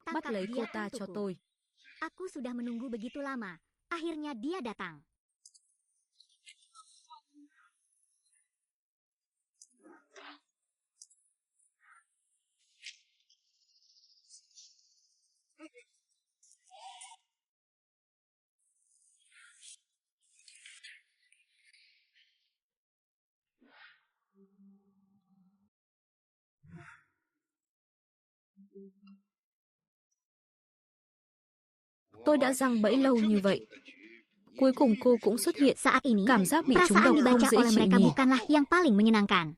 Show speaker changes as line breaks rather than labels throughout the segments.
bắt lấy cô ta cho
untukku.
tôi.
Aku sudah menunggu begitu lama. Akhirnya dia datang.
Tôi đã giăng bẫy lâu như vậy. Cuối cùng cô cũng xuất hiện.
Saat ini,
Cảm giác bị trúng
perasaan
độc không
dibaca
dễ
oleh
chịu
mereka
nhỉ.
bukanlah yang paling menyenangkan.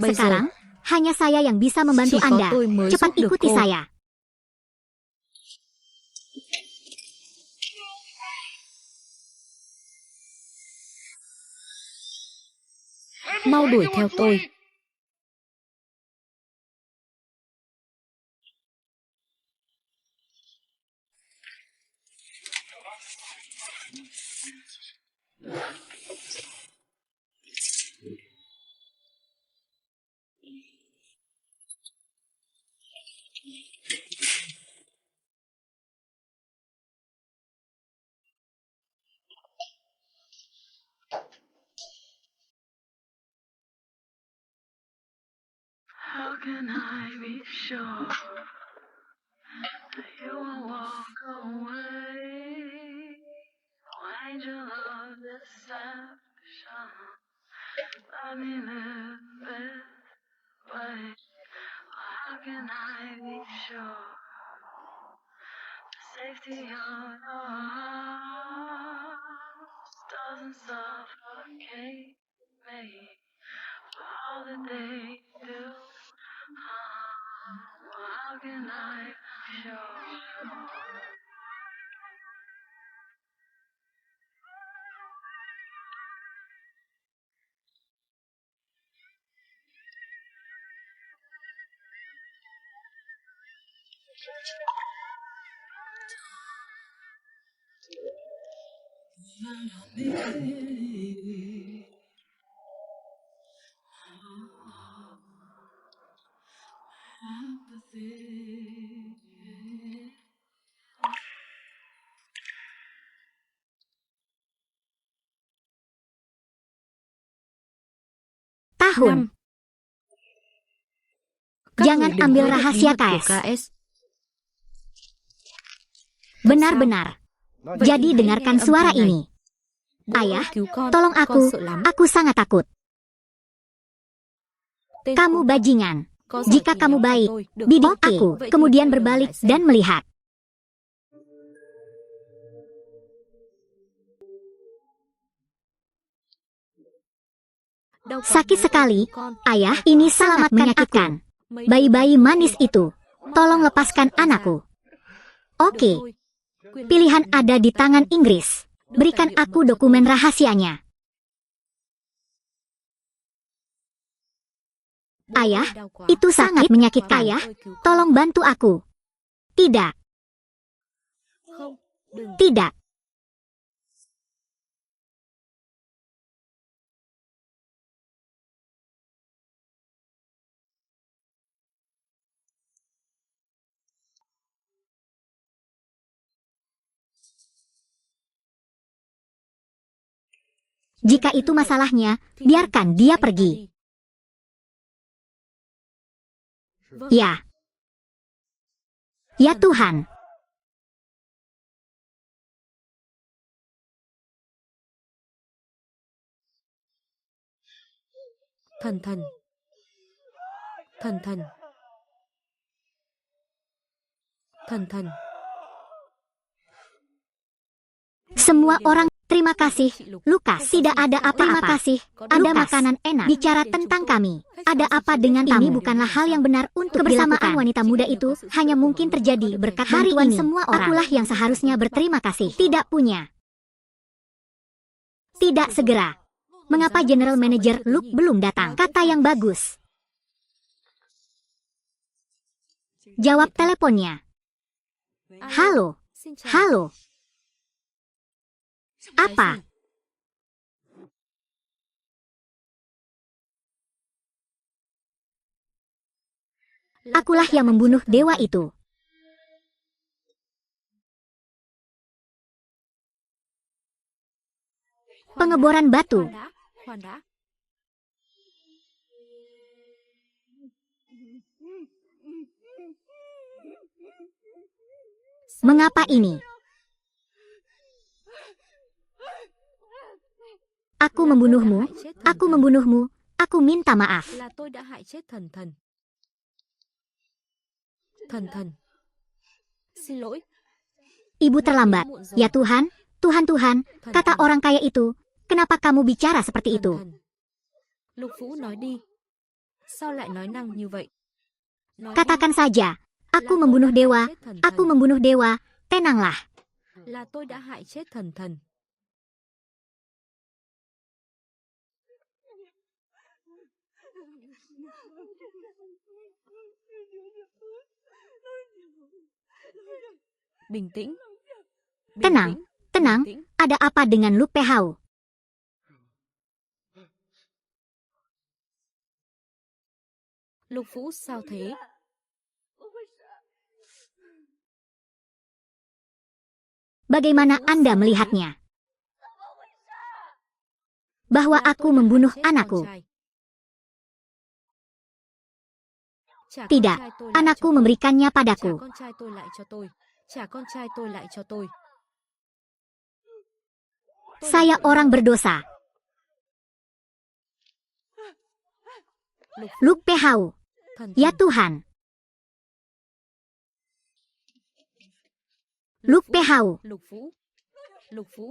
Bây giờ,
Sekarang, hanya saya yang bisa membantu
chỉ có
Anda.
tôi mới
Cepat
giúp được
ikuti
cô.
saya.
Mau đuổi theo tôi.
How can I be sure that you won't walk away? Why'd you love deception? Let me live this way. How can I be sure the safety of your arms doesn't suffocate me? All that they do. How can I show?
Tahun.
5. Các
Jangan
người đừng
ambil
hứa được bí
rahasia
mật của
KS.
KS.
Benar-benar.
Vậy
Jadi
thì hãy
dengarkan
nghe âm
suara
thanh này.
ini.
Bố ơi,
Ayah,
cứu con.
tolong
Con
aku.
sợ lắm.
Aku sangat takut.
Tên
Kamu
khốn.
bajingan.
Có giỏi
Jika
thì
kamu
nhắn cho
baik,
tôi, được
bidik
không?
aku,
Vậy thì
kemudian
quay đầu
berbalik
lại xem.
dan melihat.
Đau quá
Sakit
bố ơi,
sekali.
cứu con.
Ayah,
Đau quá.
ini sangat menyakitkan.
Mấy
Bayi-bayi
đứa
manis
kia.
itu. Tolong lepaskan
Thả con ra.
anakku.
Được
Oke,
thôi. Quyền
pilihan
lợi
ada
nằm
di
trong tay
tangan
tôi.
Inggris.
Đưa
Berikan
tài liệu
aku
mật cho
dokumen
tôi.
rahasianya.
Bố ơi,
Ayah,
đau quá.
itu sangat menyakitkan.
Bố
Ayah,
ơi, cứu con.
tolong bantu aku. Tidak,
Không, đừng.
tidak. Jika itu masalahnya,
Thì
biarkan
cho
dia
anh ta
pergi.
đi. Vâng.
Ya. Ya Tuhan.
Thần thần. Thần thần. Thần thần.
Semua orang, terima kasih. Lukas, tidak ada apa-apa. Terima kasih. Ada
Lukas,
makanan enak. Bicara tentang kami. Ada apa dengan ini bukanlah hal yang benar untuk kebersamaan wanita muda itu hanya mungkin terjadi berkat bantuan semua orang. Akulah yang seharusnya berterima kasih. Tidak punya. Tidak segera. Mengapa General Manager Luke belum datang? Kata yang bagus. Jawab teleponnya. Halo. Halo. Apa? Akulah yang membunuh dewa itu. Pengeboran batu.
Khoan đã.
Mengapa ini? Aku membunuhmu, aku membunuhmu, aku minta maaf.
Là tôi đã hại chết thần thần. Thần thần. Xin lỗi.
Ibu terlambat. Ya Tuhan, Tuhan Tuhan, kata orang kaya itu, kenapa kamu bicara seperti itu?
Thần thần. Lục Vũ nói đi. Sao lại nói năng như vậy? Nói
Katakan saja, aku membunuh dewa, aku membunuh dewa, tenanglah.
là tôi đã hại chết thần thần. Bình tĩnh. Bình
Tenang,
tĩnh,
tenang,
bình tĩnh.
ada apa dengan Lu Pehao?
Lục Vũ sao thế?
Bagaimana Anda melihatnya? Bahwa aku membunuh anakku.
Trả con
Tidak,
trai tôi lại
anakku
cho tôi.
memberikannya
Trả
padaku.
con trai tôi lại cho tôi. Trả con trai tôi lại cho tôi. Tôi là
Saya
tội
orang
lỗi.
berdosa.
Lục
Lu Pehao,
thần
ya
thần.
Tuhan. Lu
Lục Vũ,
Pehao,
Lục Vũ. Lục Vũ.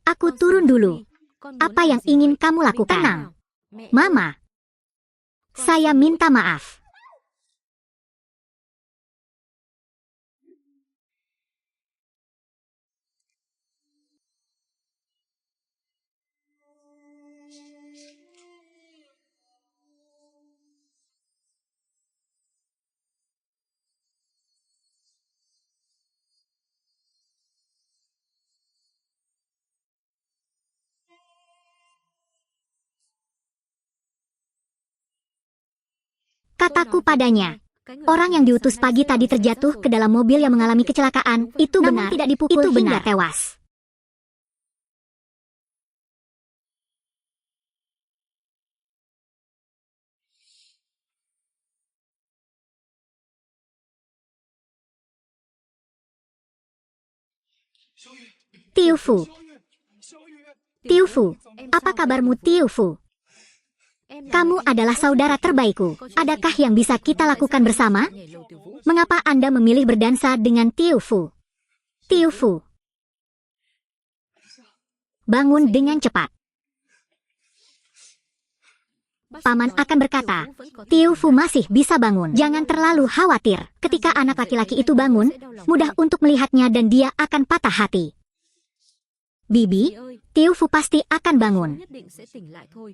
aku
Con
turun
xin
dulu.
đi. Con muốn
Apa
làm
yang
gì
ingin
vậy?
kamu
Bình
lakukan?
tĩnh
Tenang,
nào. Mẹ ơi,
Mama.
con
Saya
xin lỗi.
minta maaf. Kataku padanya, orang yang diutus pagi tadi terjatuh ke dalam mobil yang mengalami kecelakaan. Itu benar, tidak dipukul itu hingga tewas. Tiu Fu, Tiu Fu, apa kabarmu Tiu Fu? Kamu adalah saudara terbaikku. Adakah yang bisa kita lakukan bersama? Mengapa Anda memilih berdansa dengan Tiu Fu? Tiu Fu, bangun dengan cepat. Paman akan berkata, Tiu Fu masih bisa bangun. Jangan terlalu khawatir. Ketika anak laki-laki itu bangun, mudah untuk melihatnya dan dia akan patah hati. Bibi, Tiu Fu pasti akan bangun.
Nhất định sẽ tỉnh lại thôi.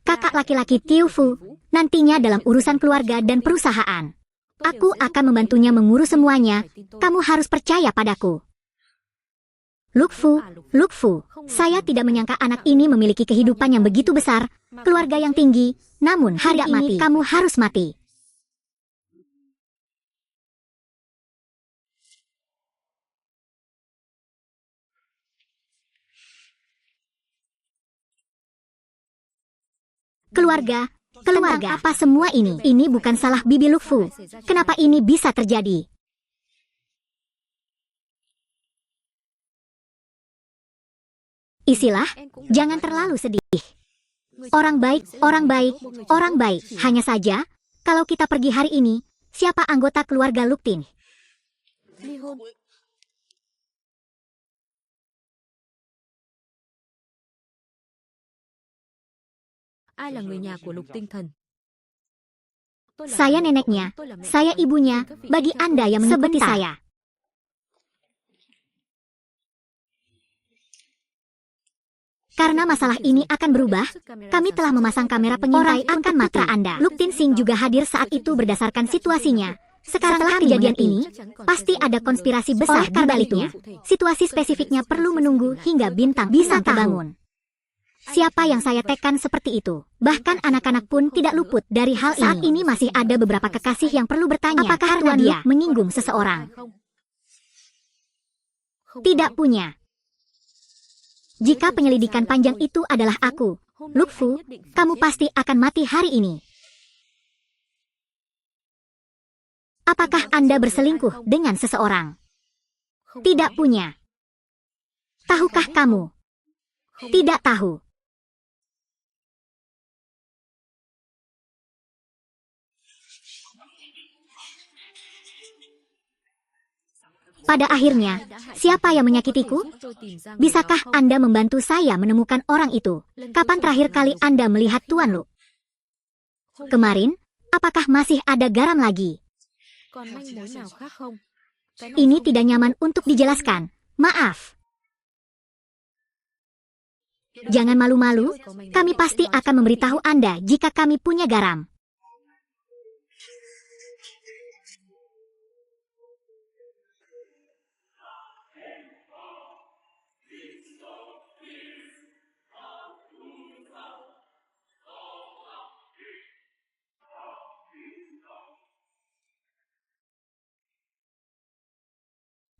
Kakak laki-laki Tiu Fu nantinya dalam urusan keluarga dan perusahaan. Aku akan membantunya mengurus semuanya. Kamu harus percaya padaku. Luk Fu, saya tidak menyangka anak ini memiliki kehidupan yang begitu besar, keluarga yang tinggi, namun hari ini kamu harus mati. Keluarga, apa semua ini? Ini bukan salah Bibi Luk Fu. Kenapa ini bisa terjadi? Isilah, jangan terlalu sedih. Orang baik, orang baik, orang baik. Hanya saja, kalau kita pergi hari ini, siapa anggota keluarga Luk Tin?
Ly hôn. Ai là người nhà của Lục Tinh Thần? Tôi là
Saya
mẹ của
neneknya,
ông, tôi là mẹ
saya
của ông.
ibunya,
Các vị
bagi
hãy cho
Anda
tôi
yang
seperti
mengikuti saya. Karena masalah ini akan berubah, kami telah memasang kamera pengintai akan mata Anda. Luk Tin Sing juga hadir saat itu berdasarkan situasinya. Sekarang setelah kejadian ini, pasti ada konspirasi besar di baliknya. Situasi spesifiknya perlu menunggu hingga bintang bisa terbangun. Siapa yang saya tekan seperti itu? Bahkan anak-anak pun tidak luput dari hal ini. Saat ini masih ada beberapa kekasih yang perlu bertanya, apakah Tuan Luke menyinggung seseorang? Tidak punya. Jika penyelidikan panjang itu adalah aku, Luke Fu, kamu pasti akan mati hari ini. Apakah Anda berselingkuh dengan seseorang? Tidak punya. Tahukah kamu? Tidak tahu. Pada akhirnya, siapa yang menyakitiku? Bisakah Anda membantu saya menemukan orang itu? Kapan terakhir kali Anda melihat Tuan Luke? Kemarin, apakah masih ada garam lagi? Ini tidak nyaman untuk dijelaskan. Maaf. Jangan malu-malu, kami pasti akan memberitahu Anda jika kami punya garam.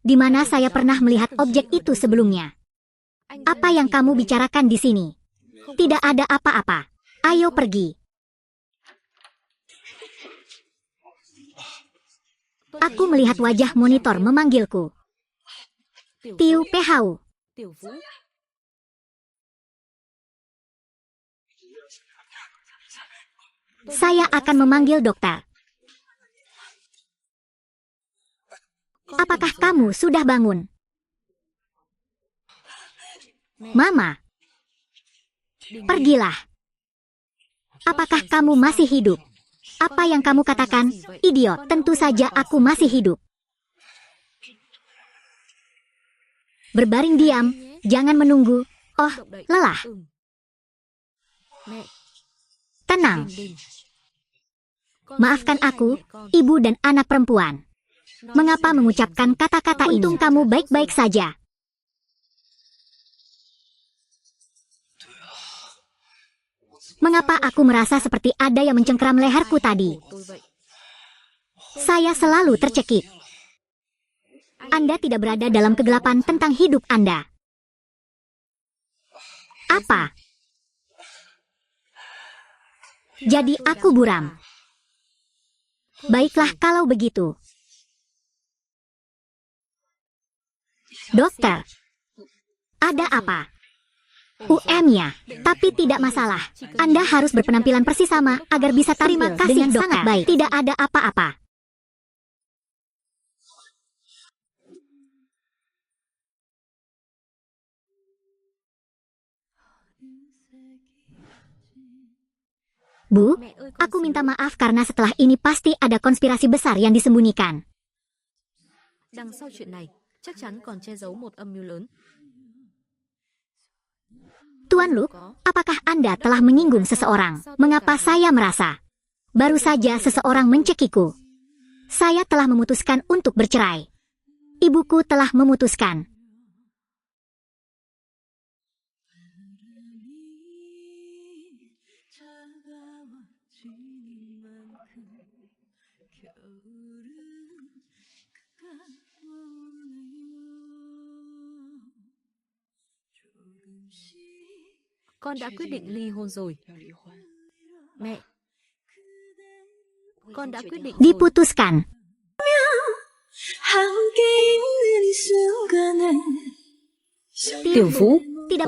Di mana saya pernah melihat objek itu sebelumnya? Apa yang kamu bicarakan di sini? Tidak ada apa-apa. Ayo pergi. Aku melihat wajah monitor memanggilku. Tiu Pehau. Saya akan memanggil dokter. Apakah kamu sudah bangun? Mama. Pergilah. Apakah kamu masih hidup? Apa yang kamu katakan? Idiot, tentu saja aku masih hidup. Berbaring diam, jangan menunggu. Oh, lelah. Tenang. Maafkan aku, ibu dan anak perempuan. Mengapa mengucapkan kata-kata ini? Untung kamu baik-baik saja. Mengapa aku merasa seperti ada yang mencengkeram leherku tadi? Saya selalu tercekik. Anda tidak berada dalam kegelapan tentang hidup Anda. Apa? Jadi aku buram. Baiklah kalau begitu. Dokter, ada apa? UM-nya, tapi tidak masalah. Anda harus berpenampilan persis sama agar bisa tampil dengan sangat baik. Tidak ada apa-apa. Bu, aku minta maaf karena setelah ini pasti ada konspirasi besar yang disembunyikan.
Đằng sau chuyện này, chắc chắn còn che giấu một âm mưu lớn.
Tuan Luke, apakah Anda telah menyinggung seseorang? Mengapa saya merasa? Baru saja seseorang mencekiku. Saya telah memutuskan untuk bercerai. Ibuku telah memutuskan.
Con đã quyết định ly hôn rồi. Mẹ. Con đã quyết định rồi.
Diputuskan.
Tiểu Vũ,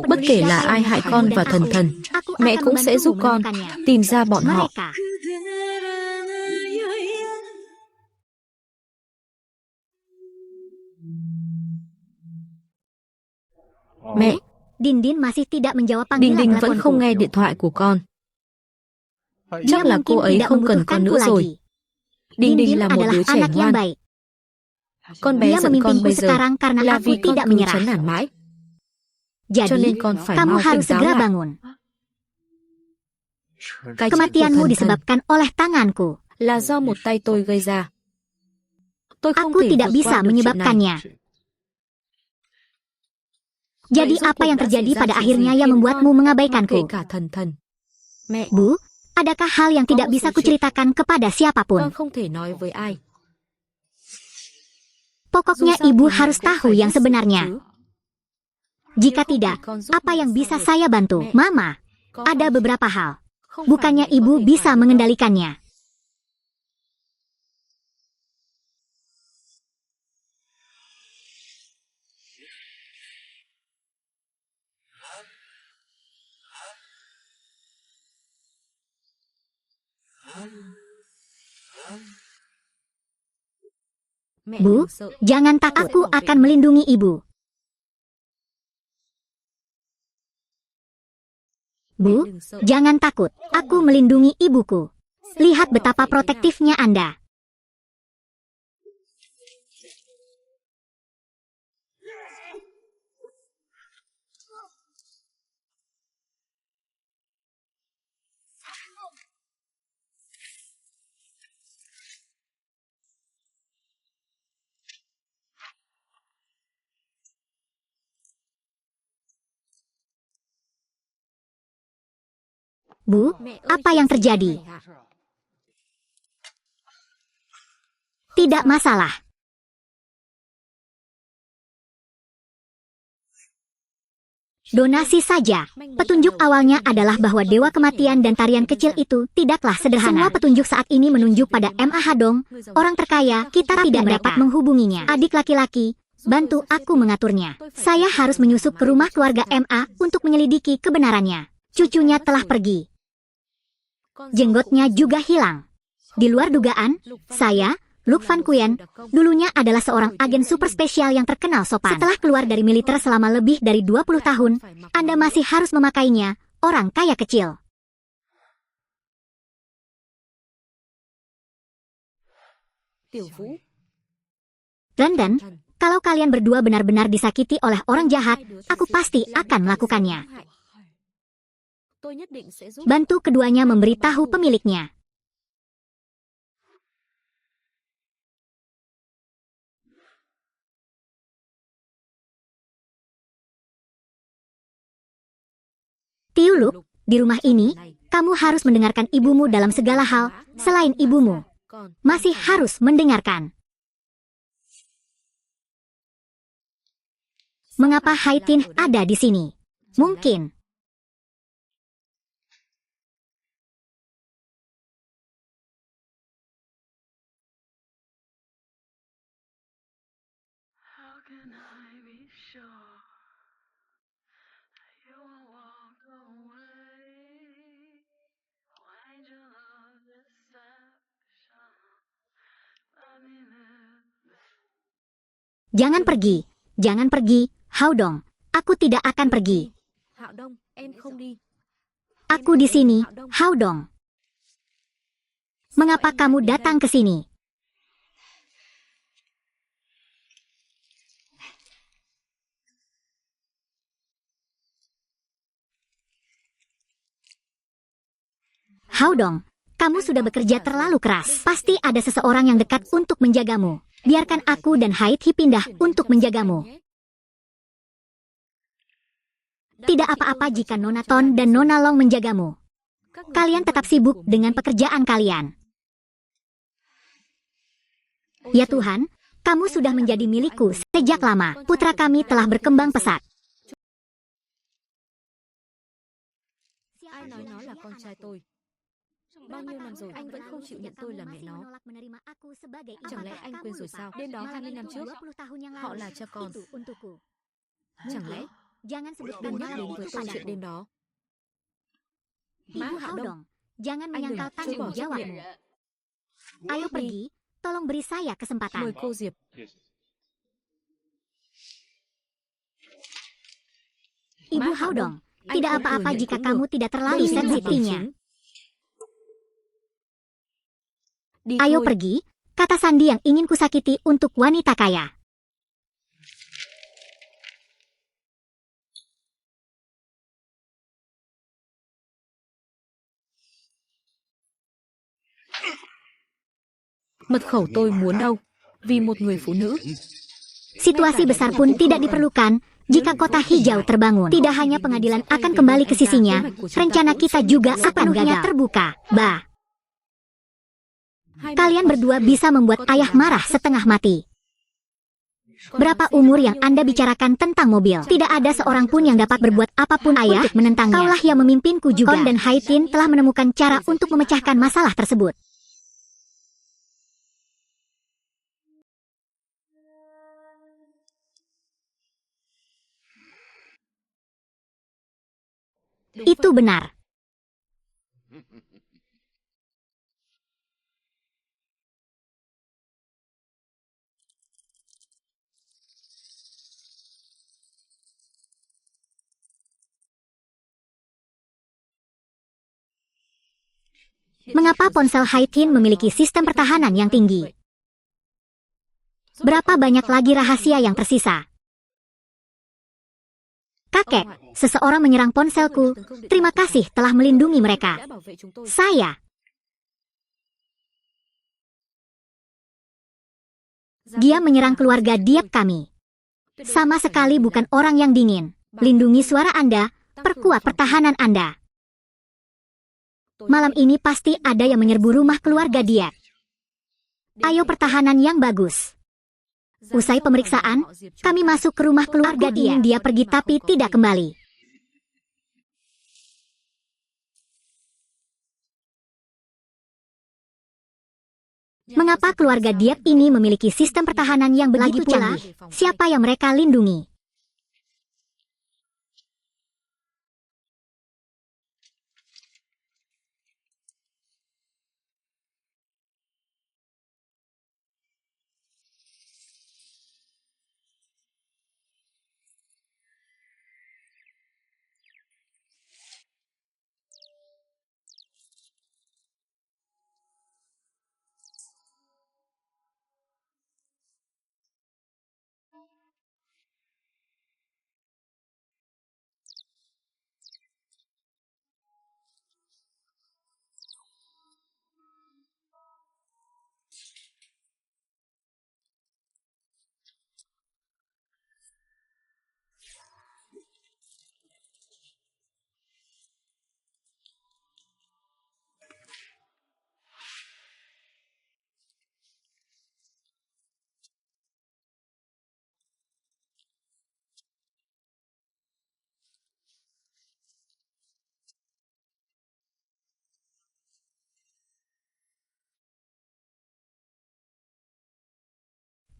bất kể là ai hại con và Thần Thần, mẹ cũng sẽ giúp con tìm ra bọn họ. Mẹ.
Dindin masih tidak menjawab
Đình
panggilan
Đình vẫn không nghe điện thoại của con. Chắc là cô ấy không cần con nữa rồi. Đình Đình là một đứa trẻ ngoan. Con bé giận con bây giờ là vì con cứ chán nản mãi. Cho nên con phải
kamu
mau tỉnh
harus
táo
segera
lại.
bangun.
Cái chết của
Kematianmu
Thần Thần
disebabkan oleh tanganku.
là do một tay tôi gây ra. Tôi không
Aku
thể
tidak
vượt qua
bisa
được chuyện này.
menyebabkannya. Jadi apa yang terjadi pada akhirnya yang membuatmu mengabaikanku? Bu, adakah hal yang tidak bisa kuceritakan kepada siapapun? Pokoknya ibu harus tahu yang sebenarnya. Jika tidak, apa yang bisa saya bantu? Mama, ada beberapa hal. Bukannya ibu bisa mengendalikannya. Bu, jangan takut, aku akan melindungi ibu. Bu, jangan takut, aku melindungi ibuku. Lihat betapa protektifnya Anda. Bu, apa yang terjadi? Tidak masalah. Donasi saja. Petunjuk awalnya adalah bahwa dewa kematian dan tarian kecil itu tidaklah sederhana. Semua petunjuk saat ini menunjuk pada M.A. Hadong, orang terkaya. Kita tidak dapat menghubunginya. Adik laki-laki, bantu aku mengaturnya. Saya harus menyusup ke rumah keluarga M.A. untuk menyelidiki kebenarannya. Cucunya telah pergi. Jenggotnya juga hilang. Di luar dugaan, saya, Luke Van Kuyen, dulunya adalah seorang agen super spesial yang terkenal sopan. Setelah keluar dari militer selama lebih dari 20 tahun, Anda masih harus memakainya, orang kaya kecil. London, kalau kalian berdua benar-benar disakiti oleh orang jahat, aku pasti akan melakukannya. Bantu keduanya memberitahu pemiliknya. Tiuluk, di rumah ini, kamu harus mendengarkan ibumu dalam segala hal, selain ibumu. Masih harus mendengarkan. Mengapa Haitin ada di sini? Mungkin.
How can I be sure you won't walk away? Why'd you love deception? Let me live.
Jangan pergi. Jangan pergi, Haodong. Aku tidak akan pergi. Aku di sini, Haodong. Mengapa kamu datang ke sini? Haodong, kamu sudah bekerja terlalu keras. Pasti ada seseorang yang dekat untuk menjagamu. Biarkan aku dan Haithi pindah untuk menjagamu. Tidak apa-apa jika Nona Ton dan Nona Long menjagamu. Kalian tetap sibuk dengan pekerjaan kalian. Ya Tuhan, kamu sudah menjadi milikku sejak lama. Putra kami telah berkembang pesat.
Ai nói nó là con trai tôi? Bao nhiêu năm rồi anh vẫn không chịu nhận tôi là mẹ nó. Chẳng lẽ anh quên rồi sao? Đêm đó 20 năm trước, họ là cha con. Chẳng lẽ đừng nhắc đến với tôi chuyện đêm đó. Má Hạo Đông,
Jangan
anh
menyangkal
đừng chối
tanggung
bỏ trách
jawab.
nhiệm.
Ayo pergi, tolong beri saya kesempatan.
Mời cô Diệp.
Ibu
Má Hạo Đông,
Haodong,
anh
tidak
không thừa
apa-apa
nhận
jika
cũng
kamu
được.
tidak terlalu
Đây chính là bằng
sensitinya.
chứng. Đi
Ayo
thôi.
pergi, kata Sandi yang ingin kusakiti untuk wanita kaya.
Mật khẩu tôi muốn đâu? Vì một người phụ nữ.
Situasi besar pun tidak diperlukan, Jika kota hijau terbangun, tidak hanya pengadilan akan kembali ke sisinya, rencana kita juga sepenuhnya terbuka. Kalian berdua bisa membuat ayah marah setengah mati. Berapa umur yang Anda bicarakan tentang mobil? Tidak ada seorang pun yang dapat berbuat apapun ayah untuk menentangnya. Kaulah yang memimpinku juga. Kon dan Haitin telah menemukan cara untuk memecahkan masalah tersebut. Itu benar. Mengapa ponsel Haitin memiliki sistem pertahanan yang tinggi? Berapa banyak lagi rahasia yang tersisa? Kakek, seseorang menyerang ponselku. Terima kasih telah melindungi mereka. Saya. Dia menyerang keluarga Diep kami. Sama sekali bukan orang yang dingin. Lindungi suara Anda, perkuat pertahanan Anda. Malam ini pasti ada yang menyerbu rumah keluarga Diep. Ayo pertahanan yang bagus. Usai pemeriksaan, kami masuk ke rumah keluarga Diep. Dia pergi tapi tidak kembali. Mengapa keluarga Diep ini memiliki sistem pertahanan yang begitu canggih? Siapa yang mereka lindungi?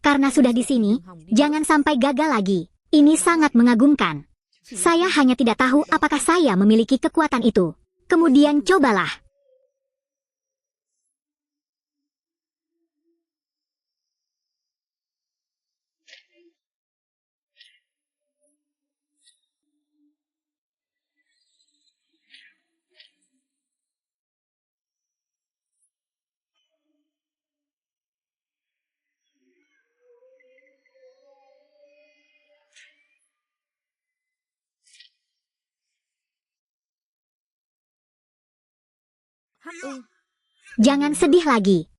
Karena sudah di sini, jangan sampai gagal lagi. Ini sangat mengagumkan. Saya hanya tidak tahu apakah saya memiliki kekuatan itu. Kemudian cobalah. Jangan sedih lagi.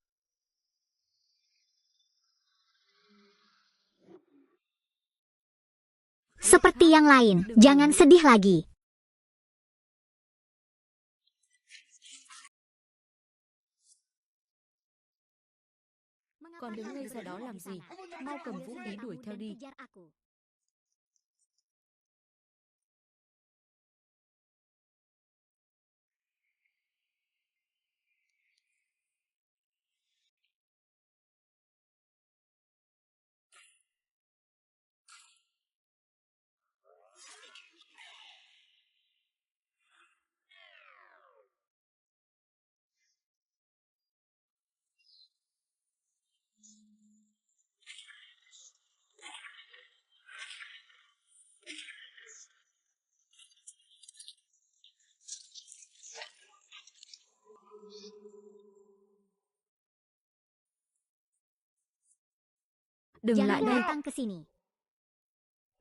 Seperti yang lain, jangan sedih lagi.
Còn đứng ngây ra đó làm gì? Mau cầm vũ khí đuổi theo đi. Đừng lại đây.
Datang ke sini.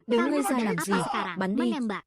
Đứng
Kamu
ngây ra
sedang
làm
apa
gì?
sekarang?
Bắn đi.
Menembak.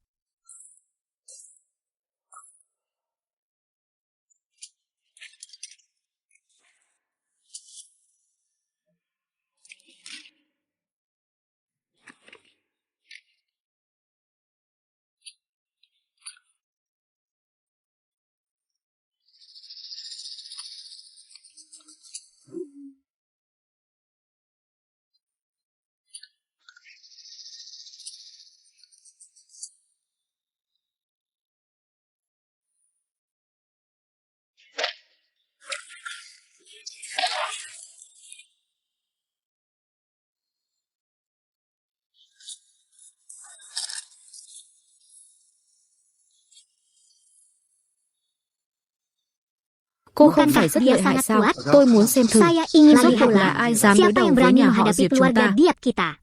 Cô không
Bukankah
phải rất
dia
lợi hại
sangat
sao?
kuat?
Tôi muốn xem thử.
Saya ingin
Rốt
lihat
cuộc là ai dám đối
siapa
đầu
yang
với
berani
nhà họ
menghadapi
Diệp chúng
keluarga
ta.
Diệp kita.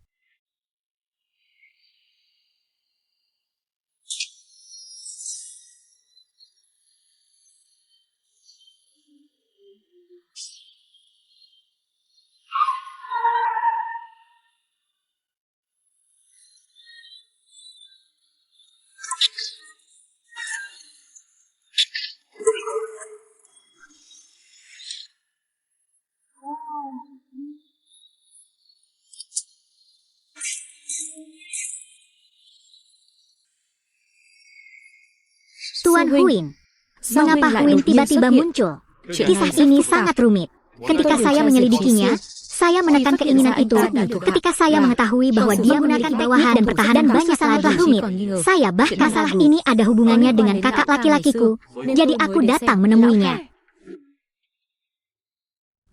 Tuan Huin,
Sao
mengapa
Huynh lại
Huin
đột nhiên
tiba-tiba
xuất hiện?
muncul?
Chuyện
Kisah
này rất
ini
phức tạp.
sangat rumit. Ketika
Tôi
saya
điều tra
menyelidikinya,
Diệp
saya menekan
Khi phát hiện
keinginan
ra anh
itu
ta đã được
ketika saya
là
mengetahui bahwa
cho sự
dia
menggunakan
menggunakan
teknik
bawahan dan
untuk
pertahanan
sedang
banyak
sangat
lagi
rumit.
rumit.
Còn nghi ngờ.
Saya bahkan
Chuyện này
masalah
ragu.
ini ada hubungannya
Có liên
dengan
quan đến
kakak
lão Kang
laki-lakiku,
ngày xưa, nên
jadi
tôi
aku
mới đến
datang
xem
menemuinya.
lão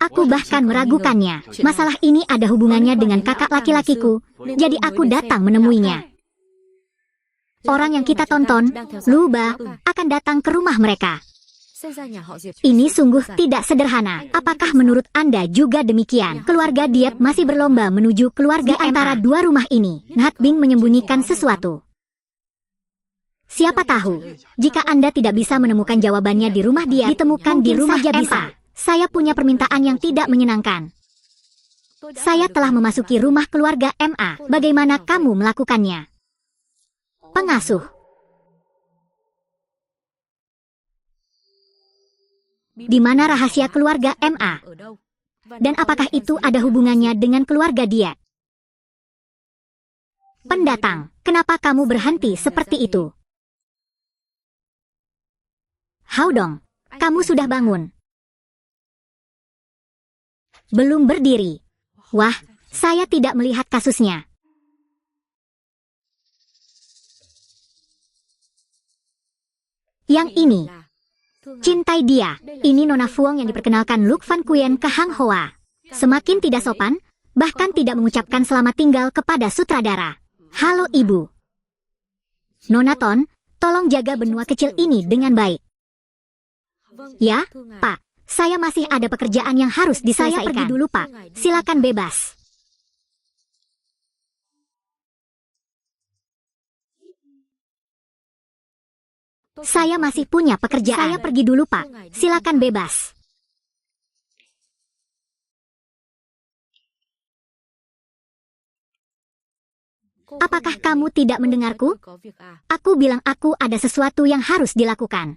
Aku bahkan meragukannya. Masalah ini ada hubungannya dengan kakak laki-lakiku, jadi aku datang menemuinya. Orang yang kita tonton, Luba, akan datang ke rumah mereka. Ini sungguh tidak sederhana. Apakah menurut Anda juga demikian? Keluarga Diep masih berlomba menuju keluarga antara dua rumah ini. Nhat Bing menyembunyikan sesuatu. Siapa tahu, jika Anda tidak bisa menemukan jawabannya di rumah Diep, ditemukan di rumah MA. Saya punya permintaan yang tidak menyenangkan. Saya telah memasuki rumah keluarga MA. Bagaimana kamu melakukannya? Pengasuh. Di mana rahasia keluarga MA? Dan apakah itu ada hubungannya dengan keluarga dia? Pendatang, kenapa kamu berhenti seperti itu? Haudong, kamu sudah bangun. Belum berdiri. Wah, saya tidak melihat kasusnya. Yang ini. Cintai dia. Ini Nona Fuong yang diperkenalkan Luk Fan Kuyen ke Hang Hoa. Semakin tidak sopan, bahkan tidak mengucapkan selamat tinggal kepada sutradara. Halo ibu. Nona Ton, tolong jaga benua kecil ini dengan baik. Ya, Pak. Saya masih ada pekerjaan yang harus diselesaikan. Saya pergi dulu, Pak. Silakan bebas. Saya masih punya pekerjaan. Saya pergi dulu, Pak. Silakan bebas. Apakah kamu tidak mendengarku? Aku bilang aku ada sesuatu yang harus dilakukan.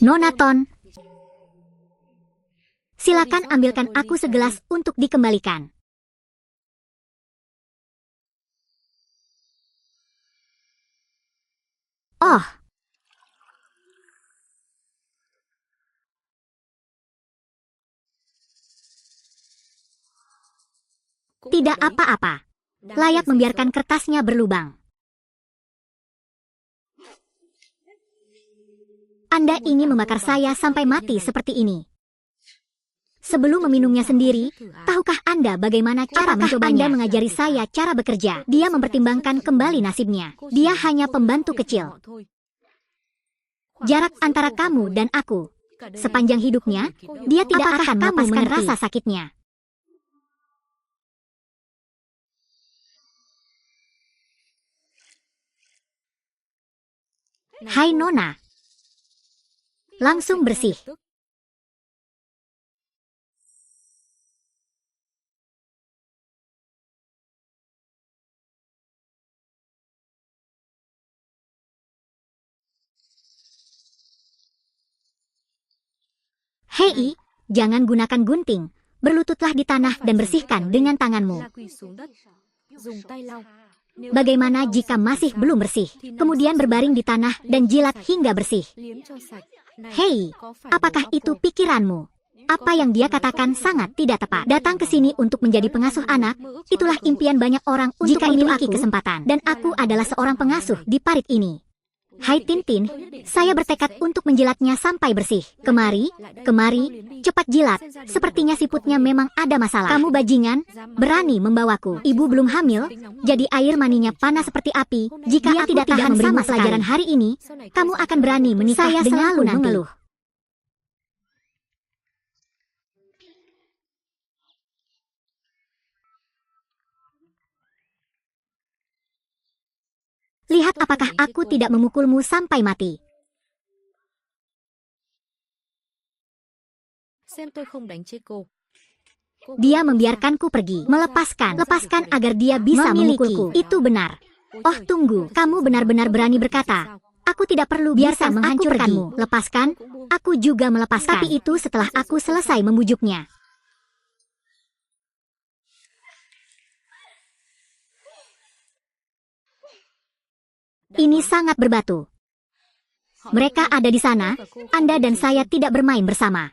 Nona Ton, silakan ambilkan aku segelas untuk dikembalikan. Oh. Tidak apa-apa. Layak membiarkan kertasnya berlubang. Anda ingin membakar saya sampai mati seperti ini. Sebelum meminumnya sendiri, tahukah Anda bagaimana cara mencobanya? Anda mengajari saya cara bekerja. Dia mempertimbangkan kembali nasibnya. Dia hanya pembantu kecil. Jarak antara kamu dan aku. Sepanjang hidupnya, dia tidak akan melepaskan rasa sakitnya. Hai Nona. Langsung bersih. Hei, jangan gunakan gunting. Berlututlah di tanah dan bersihkan dengan tanganmu. Bagaimana jika masih belum bersih? Kemudian berbaring di tanah dan jilat hingga bersih. Hei, apakah itu pikiranmu? Apa yang dia katakan sangat tidak tepat. Datang ke sini untuk menjadi pengasuh anak, itulah impian banyak orang untuk memiliki kesempatan. Dan aku adalah seorang pengasuh di parit ini. Hai Tintin, saya bertekad untuk menjilatnya sampai bersih. Kemari, cepat jilat. Sepertinya siputnya memang ada masalah. Kamu bajingan, berani membawaku. Ibu belum hamil, jadi air maninya panas seperti api. Jika dia tidak tahan sama pelajaran hari ini, kamu akan berani menikah saya denganku selalu mengeluh. Lihat apakah aku tidak memukulmu sampai mati. Dia membiarkanku pergi, lepaskan agar dia bisa memukulku. Itu benar. Oh tunggu, kamu benar-benar berani berkata. Aku tidak perlu biarkan menghancurkanmu. Lepaskan, aku juga melepaskan. Tapi itu setelah aku selesai membujuknya. Ini sangat berbatu. Mereka ada di sana, Anda dan saya tidak bermain bersama.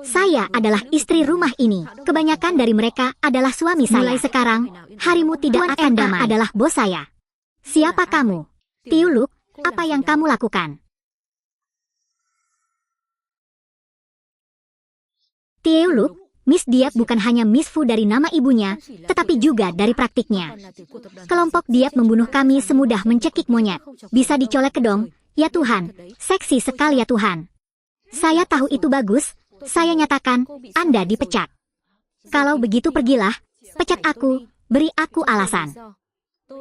Saya adalah istri rumah ini. Kebanyakan dari mereka adalah suami saya. Mulai sekarang, harimu tidak akan damai. Adalah bos saya. Siapa kamu? Tiuluk, apa yang kamu lakukan? Tiuluk, Miss Diep bukan hanya Miss Fu dari nama ibunya, tetapi juga dari praktiknya. Kelompok Diep membunuh kami semudah mencekik monyet. Bisa dicolek kedong, ya Tuhan, seksi sekali ya Tuhan. Saya tahu itu bagus, saya nyatakan, Anda dipecat. Kalau begitu pergilah, pecat aku, beri aku alasan.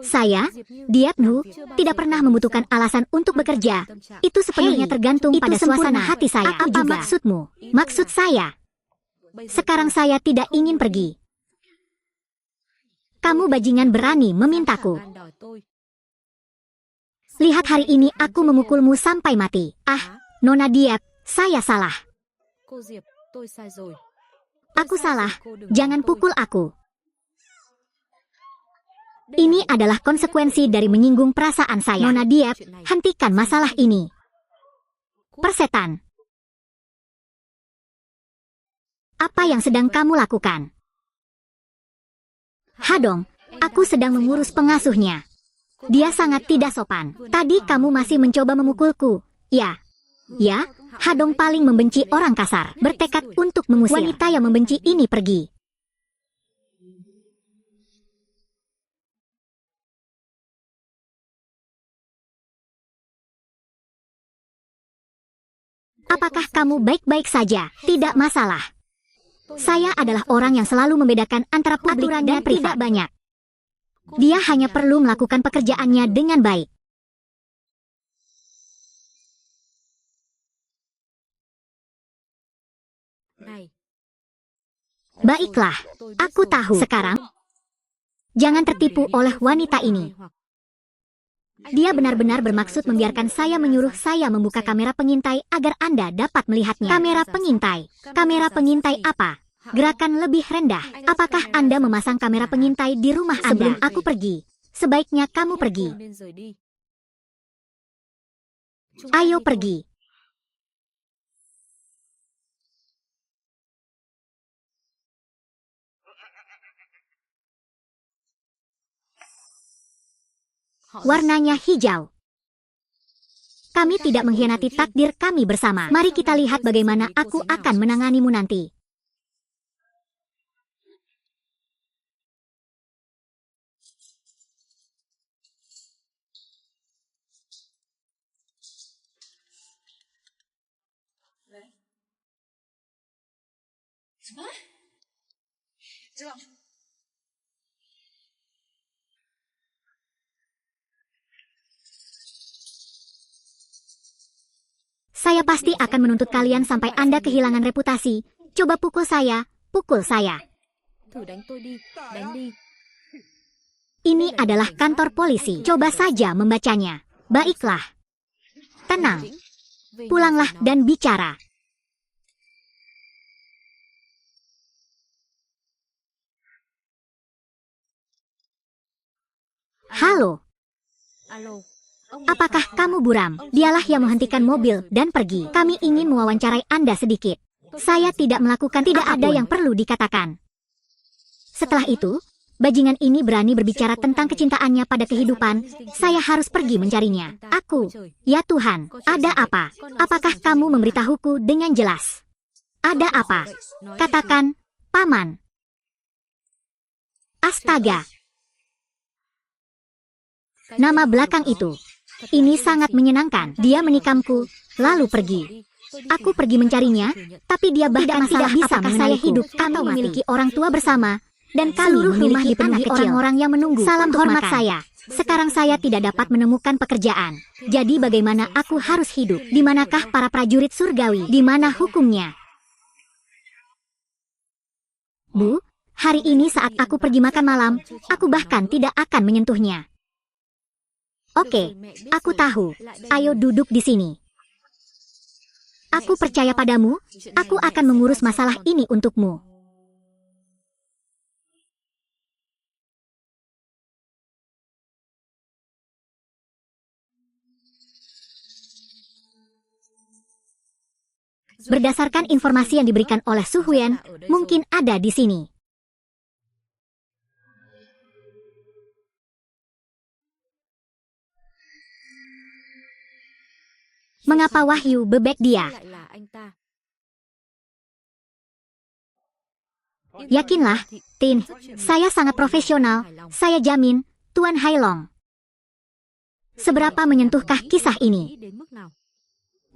Saya, Diep Nu, tidak pernah membutuhkan alasan untuk bekerja. Itu sepenuhnya tergantung pada suasana hati saya. Apa maksudmu? Maksud saya, sekarang saya tidak ingin pergi. Kamu bajingan berani memintaku. Lihat hari ini aku memukulmu sampai mati. Ah, Nona Diep, saya salah. Aku salah, jangan pukul aku. Ini adalah konsekuensi dari menyinggung perasaan saya. Nona Diep, hentikan masalah ini. Persetan. Apa yang sedang kamu lakukan? Hadong, aku sedang mengurus pengasuhnya. Dia sangat tidak sopan. Tadi kamu masih mencoba memukulku. Ya, Hadong paling membenci orang kasar. Bertekad untuk mengusir wanita yang membenci ini pergi. Apakah kamu baik-baik saja? Tidak masalah. Saya adalah orang yang selalu membedakan antara publik dan privat. Tidak banyak. Dia hanya perlu melakukan pekerjaannya dengan baik. Baiklah, aku tahu. Sekarang, jangan tertipu oleh wanita ini. Dia benar-benar bermaksud membiarkan saya menyuruh saya membuka kamera pengintai agar Anda dapat melihatnya. Kamera pengintai? Kamera pengintai apa? Gerakan lebih rendah. Apakah Anda memasang kamera pengintai di rumah Anda? Sebelum aku pergi, sebaiknya kamu pergi. Ayo pergi. Warnanya hijau. Kami tidak mengkhianati takdir kami bersama. Mari kita lihat bagaimana aku akan menanganimu nanti. Saya pasti akan menuntut kalian sampai Anda kehilangan reputasi. Coba pukul saya, pukul saya. Ini adalah kantor polisi. Coba saja membacanya. Baiklah. Tenang. Pulanglah dan bicara. Halo. Apakah kamu buram? Dialah yang menghentikan mobil dan pergi. Kami ingin mewawancarai Anda sedikit. Saya tidak melakukan tidak ada yang perlu dikatakan. Setelah itu, Bajingan ini berani berbicara tentang kecintaannya pada kehidupan. Saya harus pergi mencarinya. Aku, ya Tuhan, ada apa? Apakah kamu memberitahuku dengan jelas? Ada apa? Katakan, Paman. Astaga. Nama belakang itu. Ini sangat menyenangkan. Dia menikamku, lalu pergi. Aku pergi mencarinya, tapi dia bahkan tidak bisa saya hidup atau memiliki orang tua bersama. Dan seluruh rumah dipenuhi orang-orang yang menunggu. Salam hormat saya. Sekarang saya tidak dapat menemukan pekerjaan. Jadi bagaimana aku harus hidup? Di manakah para prajurit surgawi? Di mana hukumnya? Bu, hari ini saat aku pergi makan malam, aku bahkan tidak akan menyentuhnya. Oke, aku tahu. Ayo duduk di sini. Aku percaya padamu, aku akan mengurus masalah ini untukmu. Berdasarkan informasi yang diberikan oleh Su Huyen, mungkin ada di sini. Mengapa Wahyu bebek dia? Yakinlah, Tin, saya sangat profesional. Saya jamin, Tuan Hailong. Seberapa menyentuhkah kisah ini?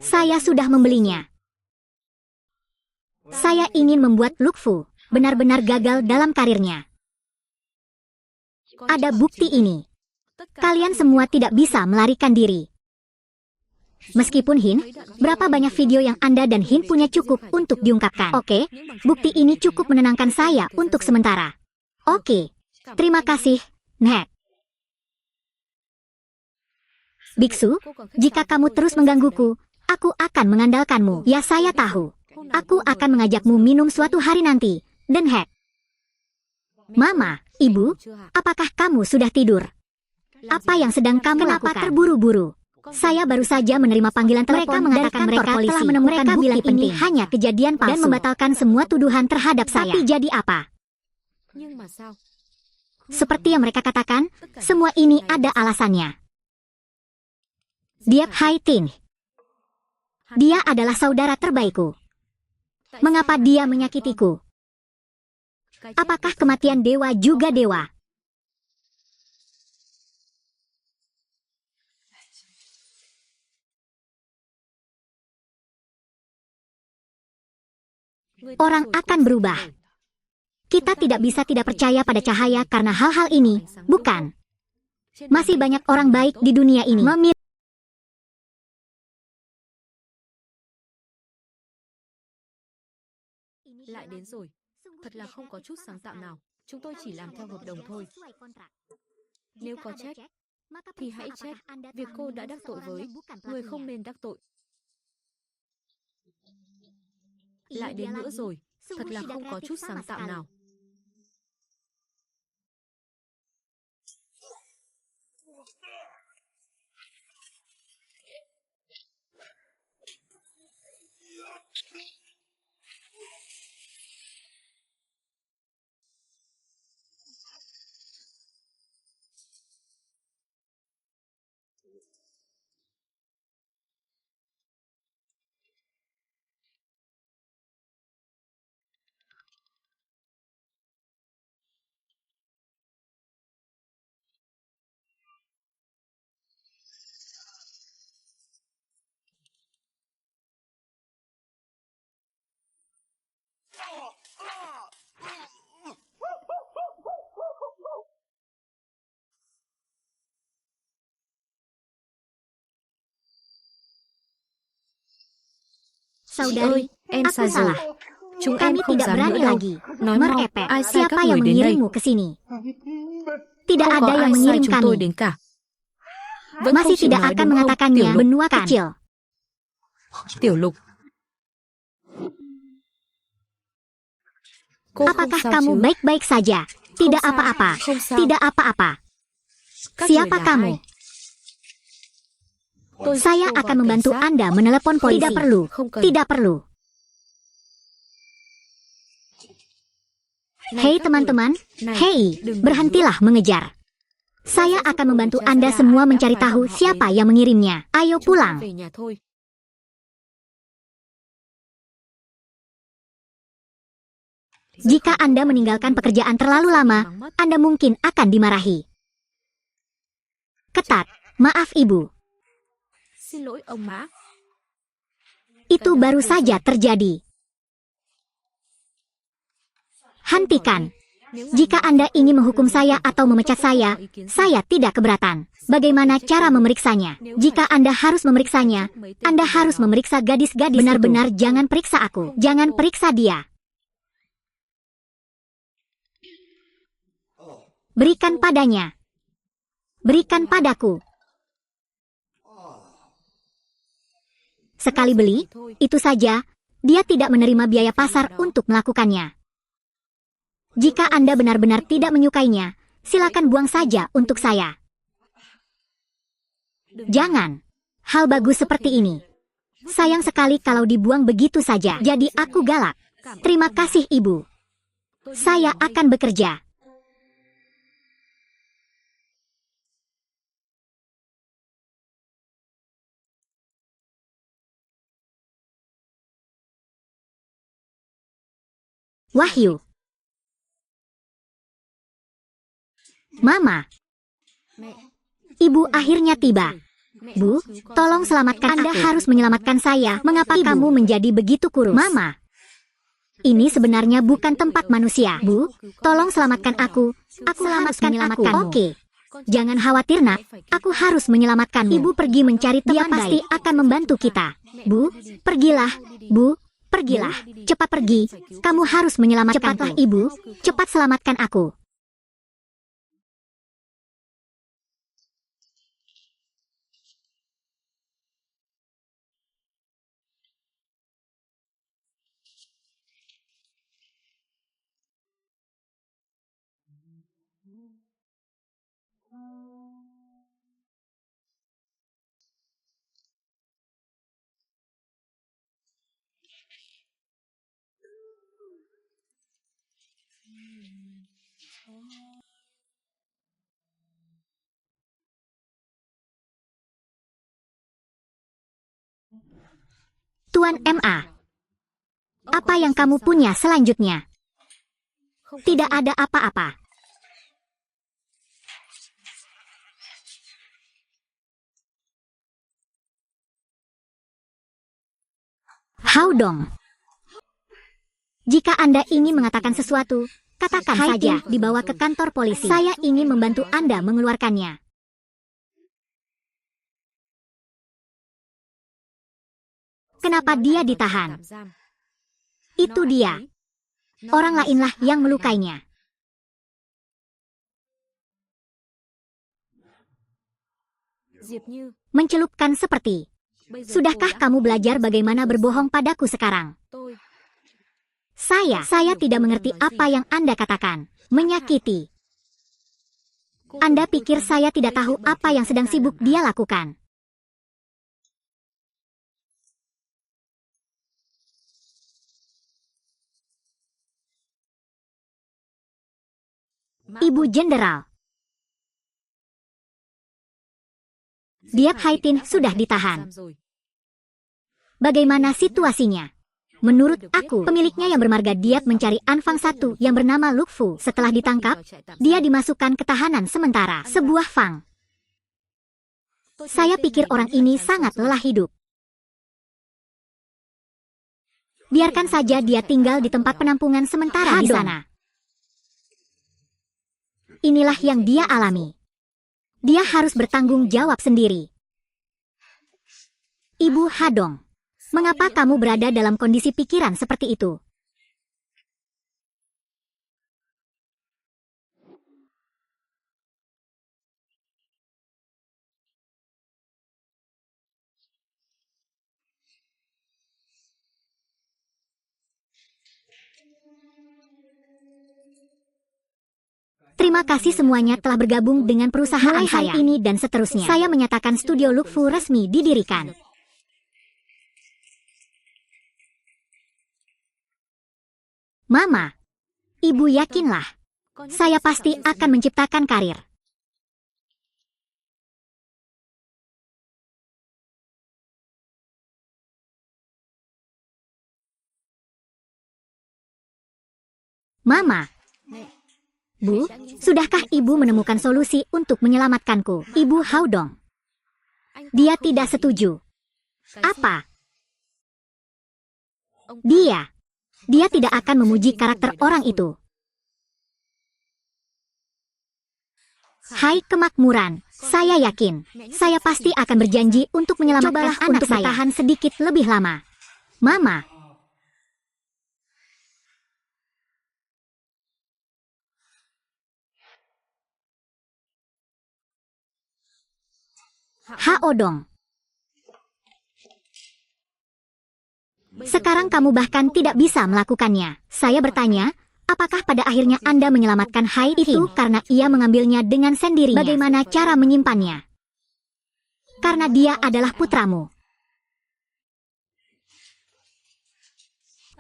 Saya sudah membelinya. Saya ingin membuat Luk Fu benar-benar gagal dalam karirnya. Ada bukti ini. Kalian semua tidak bisa melarikan diri. Meskipun Hin, berapa banyak video yang Anda dan Hin punya cukup untuk diungkapkan. Oke, bukti ini cukup menenangkan saya untuk sementara. Oke, terima kasih, Nek. Biksu, jika kamu terus menggangguku, aku akan mengandalkanmu. Ya, saya tahu. Aku akan mengajakmu minum suatu hari nanti, Den Hek. Mama, Ibu, apakah kamu sudah tidur? Apa yang sedang kamu lakukan? Kenapa terburu-buru? Saya baru saja menerima panggilan telepon mengatakan mereka telah menemukan bukti penting. Hanya kejadian palsu dan membatalkan semua tuduhan terhadap saya. Tapi jadi apa? Seperti yang mereka katakan, semua ini ada alasannya. Diap Hai Tin. Dia adalah saudara terbaikku. Mengapa dia menyakitiku? Apakah kematian dewa juga dewa? Orang akan berubah. Kita tidak bisa tidak percaya pada cahaya karena hal-hal ini, bukan? Masih banyak orang baik di dunia ini.
Lại đến rồi. Thật là không có chút sáng tạo nào. Chúng tôi chỉ làm theo hợp đồng thôi. Nếu có trách, thì hãy trách việc cô đã đắc tội với người không nên đắc tội. Lại đến nữa rồi. Thật là không có chút sáng tạo nào.
Saudari,
em
aku
sai rồi.
salah.
Chúng em
Kami
không
tidak
dám nữa
berani
đâu.
lagi.
Nói mau,
Merepek.
ai sai
Siapa
các
yang
người đến đây?
mengirimmu ke sini? Tidak
Không
ada
có
yang
ai sai
mengirim
chúng tôi
kami.
đến cả. Vẫn
Masih
không chịu
tidak
nói
akan
đúng không,
mengatakannya
Tiểu Lục?
benua kecil.
Tiểu Lục. Cô không
Apakah
sao
kamu
chứ?
baik-baik saja? Tidak
sao,
apa-apa.
không sao.
Tidak apa-apa.
Các
Siapa
người là
kamu?
ai? Tôi giúp
Saya
cô gọi
akan membantu
cảnh sát.
Anda menelepon polisi.
Tidak perlu. Không cần.
Tidak perlu. Hei teman-teman, hei, berhentilah mengejar. Saya akan membantu Anda semua mencari tahu siapa yang mengirimnya. Ayo pulang. Jika Anda meninggalkan pekerjaan terlalu lama, Anda mungkin akan dimarahi. Ketat, maaf Ibu. Itu baru saja terjadi. Hentikan. Jika Anda ingin menghukum saya atau memecat saya tidak keberatan. Bagaimana cara memeriksanya? Jika Anda harus memeriksanya, Anda harus memeriksa gadis-gadis. Benar-benar jangan periksa aku. Jangan periksa dia. Berikan padanya. Berikan padaku. Sekali beli, itu saja, dia tidak menerima biaya pasar untuk melakukannya. Jika Anda benar-benar tidak menyukainya, silakan buang saja untuk saya. Jangan. Hal bagus seperti ini. Sayang sekali kalau dibuang begitu saja. Jadi aku galak. Terima kasih Ibu. Saya akan bekerja. Wahyu. Mama. Ibu akhirnya tiba. Bu, tolong selamatkan Anda harus menyelamatkan saya. Mengapa kamu menjadi begitu kurus? Mama. Ini sebenarnya bukan tempat manusia. Bu, tolong selamatkan aku. Aku harus menyelamatkanmu. Oke. Jangan khawatir nak, aku harus menyelamatkanmu. Ibu pergi mencari teman. Dia pasti akan membantu kita. Bu, pergilah. Bu, pergilah. Cepat pergi. Kamu harus menyelamatkanku. Cepatlah Ibu, cepat selamatkan aku. Tuan MA, apa yang kamu punya selanjutnya? Tidak ada apa-apa. How dong? Jika Anda ingin mengatakan sesuatu, katakan saja, dibawa ke kantor polisi. Saya ingin membantu Anda mengeluarkannya. Kenapa dia ditahan? Itu dia. Orang lainlah yang melukainya. Mencelupkan seperti. Sudahkah kamu belajar bagaimana berbohong padaku sekarang? Saya tidak mengerti apa yang Anda katakan. Menyakiti. Anda pikir saya tidak tahu apa yang sedang sibuk dia lakukan? Ibu Jenderal. Diap Haitin sudah ditahan. Bagaimana situasinya? Menurut aku, pemiliknya yang bermarga Diap mencari Anfang satu yang bernama Lukfu. Setelah ditangkap, dia dimasukkan ke tahanan sementara. Sebuah fang. Saya pikir orang ini sangat lelah hidup. Biarkan saja dia tinggal di tempat penampungan sementara di sana. Inilah yang dia alami. Dia harus bertanggung jawab sendiri. Ibu Hadong, mengapa kamu berada dalam kondisi pikiran seperti itu? Terima kasih semuanya telah bergabung dengan perusahaan saya ini dan seterusnya. Saya menyatakan studio Lukfu resmi didirikan. Mama, Ibu yakinlah, saya pasti akan menciptakan karir. Mama. Bu, sudahkah ibu menemukan solusi untuk menyelamatkanku? Ibu Haodong. Dia tidak setuju. Apa? Dia tidak akan memuji karakter orang itu. Hai kemakmuran, saya yakin, saya pasti akan berjanji untuk menyelamatkan anak saya. Bertahan sedikit lebih lama. Mama. Haodong. Sekarang kamu bahkan tidak bisa melakukannya. Saya bertanya, apakah pada akhirnya Anda menyelamatkan Hai itu karena ia mengambilnya dengan sendirinya? Bagaimana cara menyimpannya? Karena dia adalah putramu.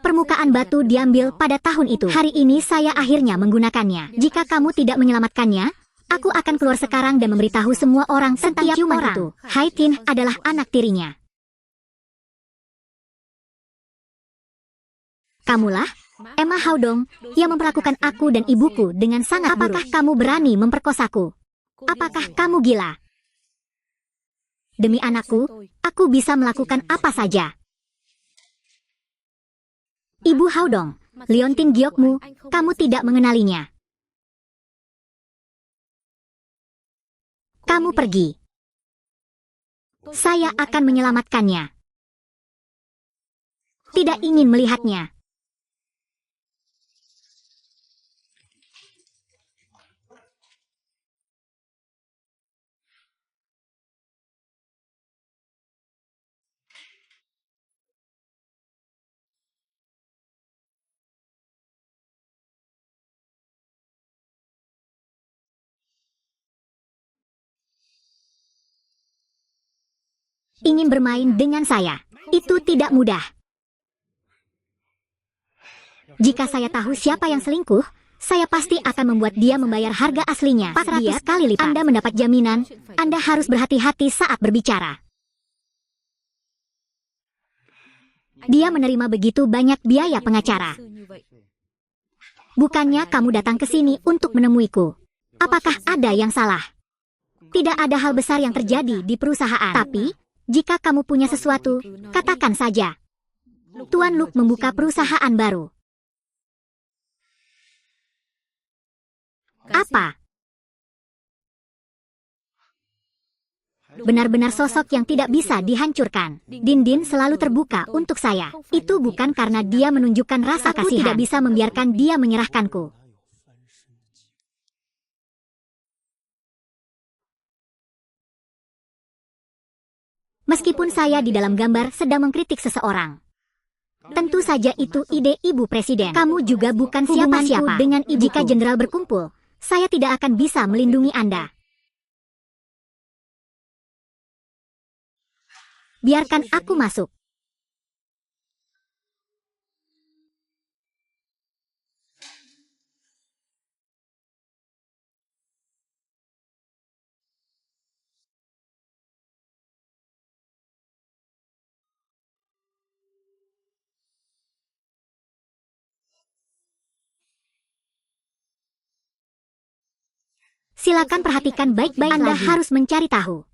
Permukaan batu diambil pada tahun itu. Hari ini saya akhirnya menggunakannya. Jika kamu tidak menyelamatkannya, aku akan keluar sekarang dan memberitahu semua orang tentang ciuman itu. Hai Tin adalah anak tirinya. Kamulah, Emma Haodong, yang memperlakukan aku dan ibuku dengan sangat buruk. Apakah kamu berani memperkosaku? Apakah kamu gila? Demi anakku, aku bisa melakukan apa saja. Ibu Haodong, Liontin Giokmu, kamu tidak mengenalinya. Kamu pergi. Saya akan menyelamatkannya. Tidak ingin melihatnya. Ingin bermain dengan saya, itu tidak mudah. Jika saya tahu siapa yang selingkuh, saya pasti akan membuat dia membayar harga aslinya 400 kali lipat. Anda mendapat jaminan, Anda harus berhati-hati saat berbicara. Dia menerima begitu banyak biaya pengacara. Bukannya kamu datang ke sini untuk menemuiku. Apakah ada yang salah? Tidak ada hal besar yang terjadi di perusahaan. Tapi, jika kamu punya sesuatu, katakan saja. Tuan Luke membuka perusahaan baru. Apa? Benar-benar sosok yang tidak bisa dihancurkan. Din selalu terbuka untuk saya. Itu bukan karena dia menunjukkan rasa kasihan. Aku tidak bisa membiarkan dia menyerahkanku. Meskipun saya di dalam gambar sedang mengkritik seseorang. Tentu saja itu ide Ibu Presiden. Kamu juga bukan siapa-siapa dengan ibu. Jika jenderal berkumpul, saya tidak akan bisa melindungi Anda. Biarkan aku masuk. Silakan perhatikan baik-baik. Anda harus mencari tahu.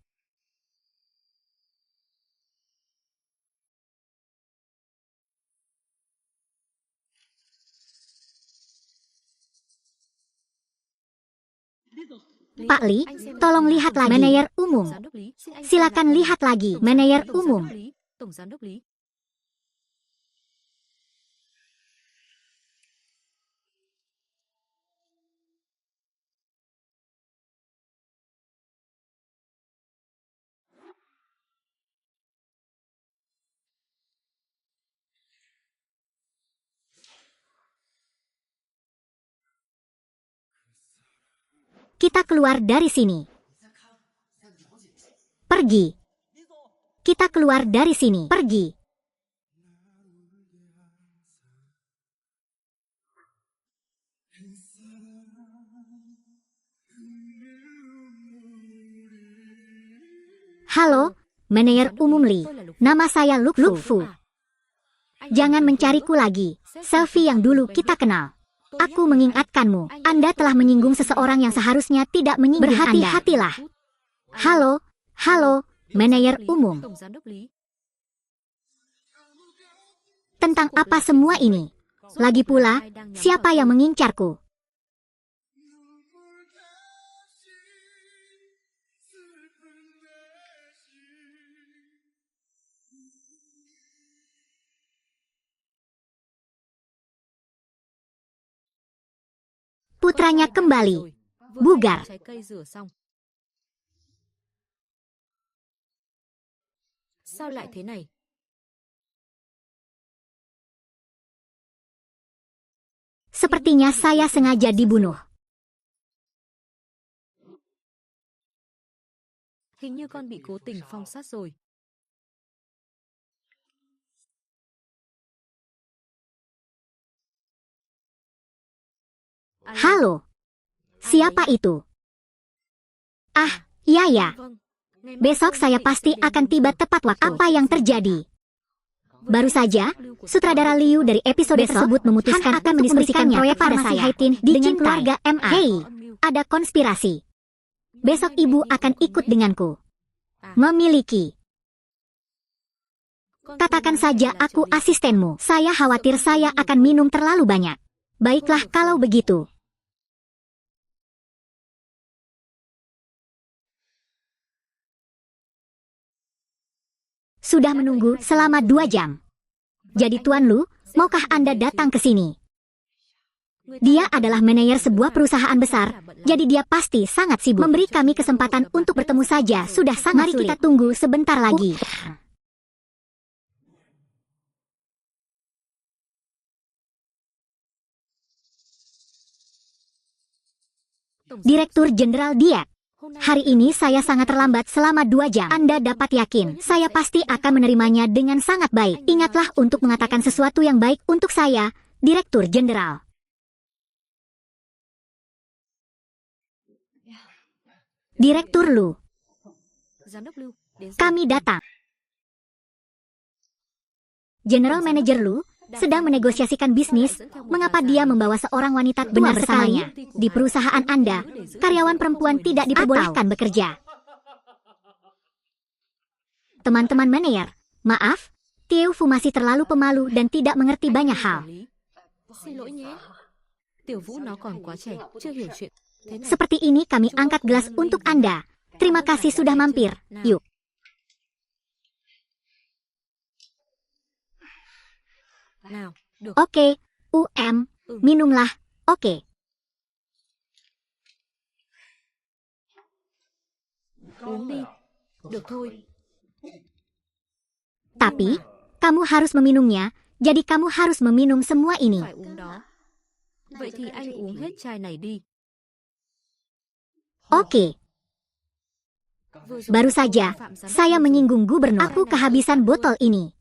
Pak Li, tolong lihat lagi. Manajer umum. Silakan lihat lagi. Manajer umum. Kita keluar dari sini. Pergi. Kita keluar dari sini. Pergi. Halo, Manajer Umum Li. Nama saya Luk Fu. Jangan mencariku lagi. Selfie yang dulu kita kenal. Aku mengingatkanmu, Anda telah menyinggung seseorang yang seharusnya tidak menyinggung Anda. Berhati-hatilah. Halo, Manajer Umum. Tentang apa semua ini? Lagi pula, siapa yang mengincarku? Putranya kembali. Bugar.
Sao lại thế này?
Sepertinya saya sengaja dibunuh.
Hình như con bị cố tình phong sát rồi.
Halo. Siapa itu? Ah, iya ya. Besok saya pasti akan tiba tepat waktu. Apa yang terjadi? Baru saja, sutradara Liu dari episode tersebut memutuskan akan mendiskusikan proyek farmasi Haitin dengan keluarga MA. Hei, ada konspirasi. Besok ibu akan ikut denganku. Memiliki. Katakan saja aku asistenmu. Saya khawatir saya akan minum terlalu banyak. Baiklah kalau begitu. Sudah menunggu selama 2 jam. Jadi Tuan Lu, maukah Anda datang ke sini? Dia adalah manajer sebuah perusahaan besar, jadi dia pasti sangat sibuk. Memberi kami kesempatan untuk bertemu saja sudah sangat sulit. Mari kita tunggu sebentar lagi. Direktur Jenderal Diak. Hari ini saya sangat terlambat selama 2 jam. Anda dapat yakin, saya pasti akan menerimanya dengan sangat baik. Ingatlah untuk mengatakan sesuatu yang baik untuk saya, Direktur Jenderal. Direktur Lu. Kami datang. General Manager Lu sedang menegosiasikan bisnis. Mengapa dia membawa seorang wanita tua bersamanya? Di perusahaan Anda, karyawan perempuan tidak diperbolehkan bekerja. Teman-teman manajer, maaf, Tieu Fu masih terlalu pemalu dan tidak mengerti banyak hal. Seperti ini kami angkat gelas untuk Anda. Terima kasih sudah mampir. Yuk. Oke, minumlah. Oke.
Uống đi. Được thôi.
Tapi, kamu harus meminumnya, jadi kamu harus meminum semua ini.
Phải uống đó. Vậy thì anh uống hết chai này đi.
Oke. Baru saja, saya menyinggung gubernur. Aku kehabisan botol ini.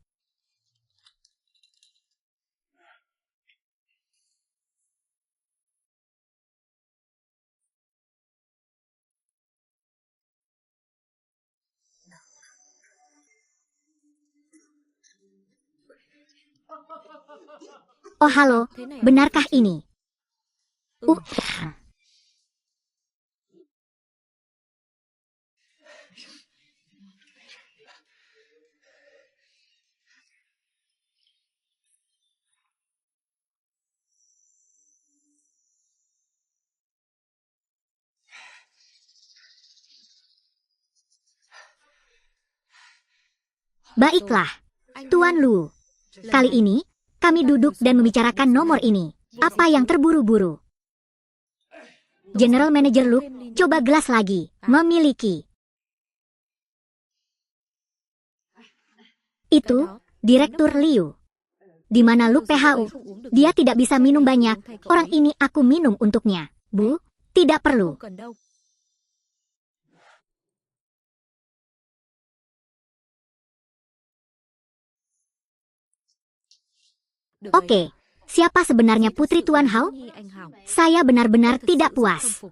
Oh halo, benarkah ini? Baiklah, Tuan Lu. Kali ini, kami duduk dan membicarakan nomor ini. Apa yang terburu-buru? General Manager Luke, coba gelas lagi. Memiliki. Itu, Direktur Liu. Di mana Luke PHU? Dia tidak bisa minum banyak. Orang ini aku minum untuknya. Bu, tidak perlu. Oke, Siapa sebenarnya Putri Tuan Hao? Saya benar-benar tidak puas.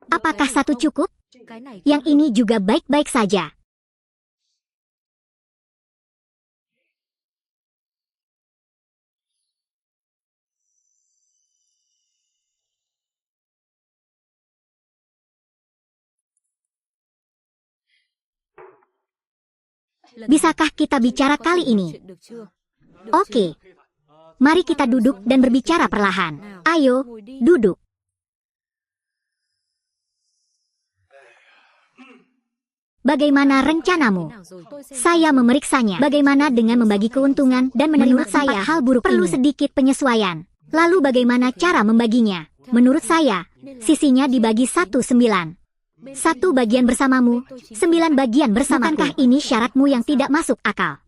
Apakah satu cukup? Yang ini juga baik-baik saja. Bisakah kita bicara kali ini? Oke. Mari kita duduk dan berbicara perlahan. Ayo, duduk. Bagaimana rencanamu? Saya memeriksanya. Bagaimana dengan membagi keuntungan dan menurut saya hal buruk perlu sedikit penyesuaian. Lalu bagaimana cara membaginya? Menurut saya, sisinya dibagi 1/9. 1 bagian bersamamu, 9 bagian bersamaku. Bukankah ini syaratmu yang tidak masuk akal?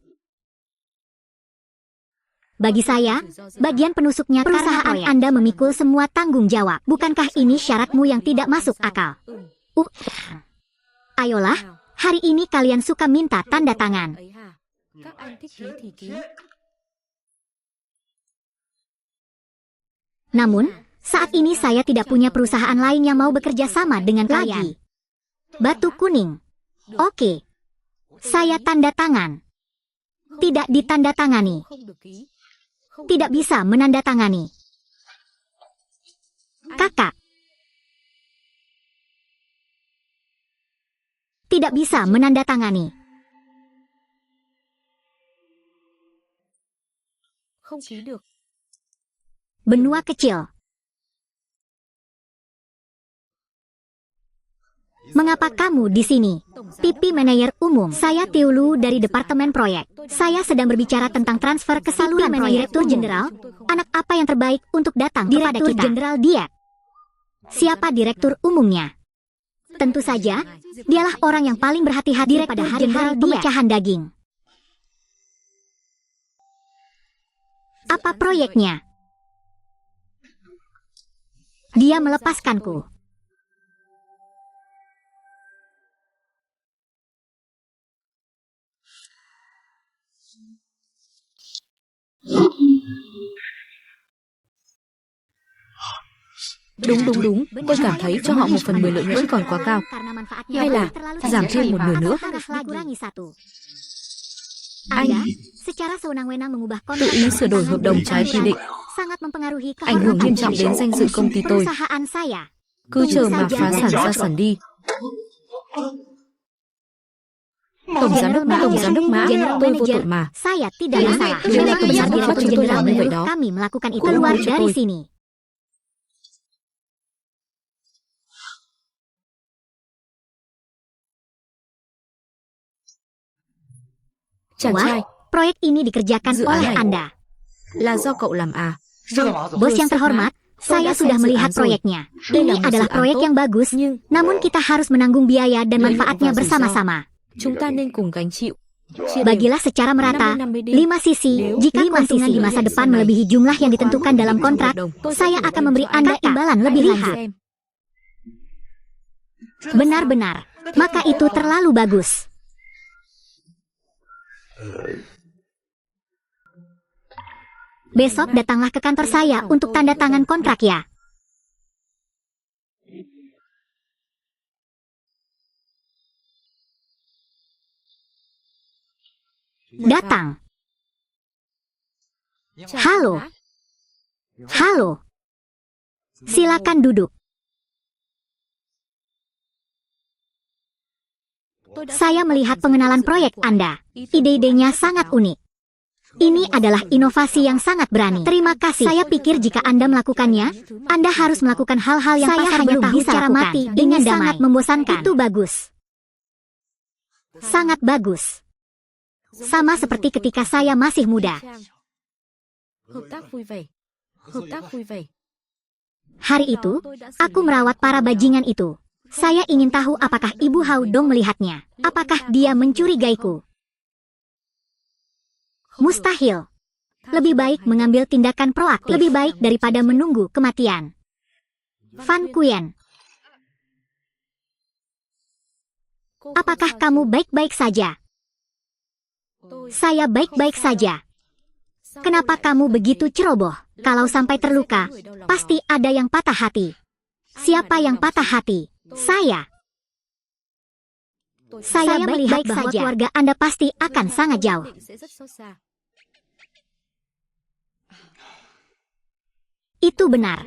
Bagi saya, bagian penusuknya perusahaan Anda memikul semua tanggung jawab. Bukankah ini syaratmu yang tidak masuk akal? Ayolah, hari ini kalian suka minta tanda tangan. Namun, saat ini saya tidak punya perusahaan lain yang mau bekerja sama dengan kalian. Batu kuning. Oke. Saya tanda tangan. Tidak ditandatangani. Tidak bisa menandatangani. Kakak. Tidak bisa menandatangani. Benua kecil. Mengapa kamu di sini? Pipi manajer umum. Saya Tiulu dari Departemen Proyek. Saya sedang berbicara tentang transfer ke saluran proyek. Direktur Jenderal, anak apa yang terbaik untuk datang kepada kita? Direktur Jenderal dia. Siapa direktur umumnya? Tentu saja, dialah orang yang paling berhati-hati pada hari-hari pemecahan daging. Apa proyeknya? Dia melepaskanku.
Đúng, tôi cảm thấy cho họ 1/10 lợi nhuận còn quá cao. Hay là giảm thêm 1/2 nữa. Anh
secara sewenang-wenang mengubah
tự
kontrak
ý sửa đổi hợp đồng trái quy định,
sangat mempengaruhi
ảnh hưởng nghiêm trọng đến danh dự công ty tôi.
perusahaan saya.
Cứ chờ mà phá sản ra sản đi. Tổng giám đốc Mã, tôi vô tội mà.
Saya tidak bersalah.
Điều này
Benar
kebenaran
direktur
chúng tôi
jenderal
làm như vậy
menyuruh
đó.
kami melakukan itu.
Cô
Keluar
hứa cho
dari
tôi.
sini.
Chàng trai,
Proyek ini dikerjakan
Dự án
oleh
này
Anda.
là do cậu làm à?
Bos yang terhormat, saya sudah melihat proyeknya. Ini adalah proyek yang bagus,
Nhưng
namun kita harus menanggung biaya dan manfaatnya bersama-sama.
chúng ta nên cùng gánh chịu.
Bagilah secara merata, 5 sisi.
Nếu
Jika keuntungan di masa depan melebihi jumlah yang ditentukan dalam kontrak, saya akan memberi Anda imbalan lebih lanjut. Benar-benar, maka itu terlalu bagus. Besok datanglah ke kantor saya untuk tanda tangan kontrak ya. Datang. Halo. Halo. Silakan duduk. Saya melihat pengenalan proyek Anda. Ide-idenya sangat unik. Ini adalah inovasi yang sangat berani. Terima kasih. Saya pikir jika Anda melakukannya, Anda harus melakukan hal-hal yang saya hanya tahu cara mati dengan damai. Sangat membosankan. Itu bagus. Sangat bagus. Sama seperti ketika saya masih muda.
Hợp tác vui vẻ. Hợp tác vui vẻ.
Hari itu, aku merawat para bajingan itu. Saya ingin tahu apakah Ibu Hao Dong melihatnya. Apakah dia mencurigaiku? Mustahil. Lebih baik mengambil tindakan proaktif. Lebih baik daripada menunggu kematian. Fan Kuyen. Apakah kamu baik-baik saja? Saya baik-baik saja. Kenapa kamu begitu ceroboh? Kalau sampai terluka, pasti ada yang patah hati. Siapa yang patah hati? Saya. Saya melihat bahwa keluarga Anda pasti akan sangat jauh. Itu benar.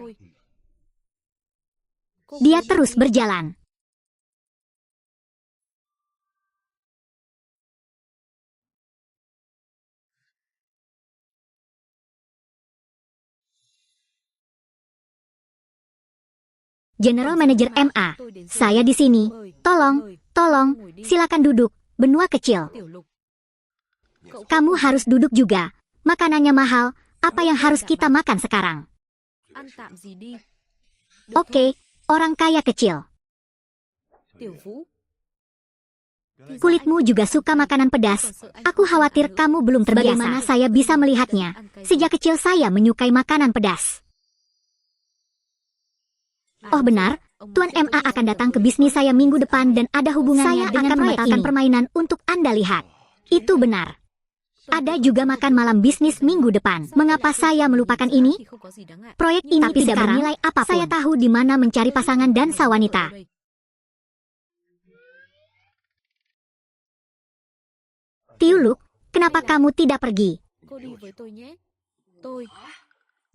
Dia terus berjalan. General Manager MA, saya di sini. Tolong, silakan duduk. Benua kecil. Kamu harus duduk juga. Makanannya mahal. Apa yang harus kita makan sekarang? Oke, orang kaya kecil. Kulitmu juga suka makanan pedas. Aku khawatir kamu belum terbiasa. Bagaimana saya bisa melihatnya? Sejak kecil saya menyukai makanan pedas. Oh benar, Tuan MA akan datang ke bisnis saya minggu depan dan ada hubungannya dengan membatalkan permainan untuk Anda lihat. Itu benar. Ada juga makan malam bisnis minggu depan. Mengapa saya melupakan ini? Proyek ini tidak bernilai apapun. Saya tahu di mana mencari pasangan dansa wanita. Tiuluk, kenapa kamu tidak pergi?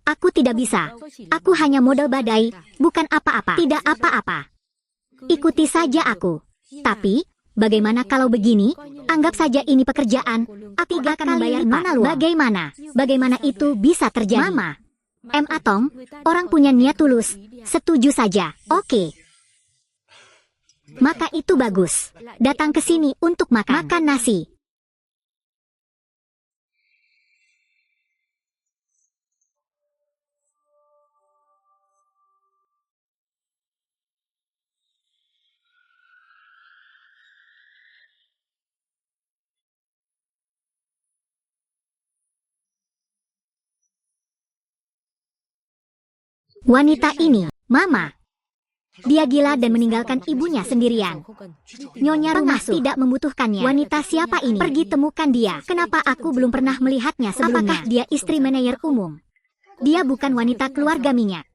Aku tidak bisa. Aku hanya model badai, bukan apa-apa. Tidak apa-apa. Ikuti saja aku. Tapi, bagaimana kalau begini? Anggap saja ini pekerjaan. Aku akan membayar mana lu? Bagaimana itu bisa terjadi? Mama, Tong, orang punya niat tulus. Setuju saja. Oke. Maka itu bagus. Datang ke sini untuk makan nasi. Wanita ini, Mama. Dia gila dan meninggalkan ibunya sendirian. Nyonya rumah tidak membutuhkannya. Wanita siapa ini? Pergi temukan dia. Kenapa aku belum pernah melihatnya sebelumnya? Apakah dia istri manajer umum? Dia bukan wanita keluarga minyak.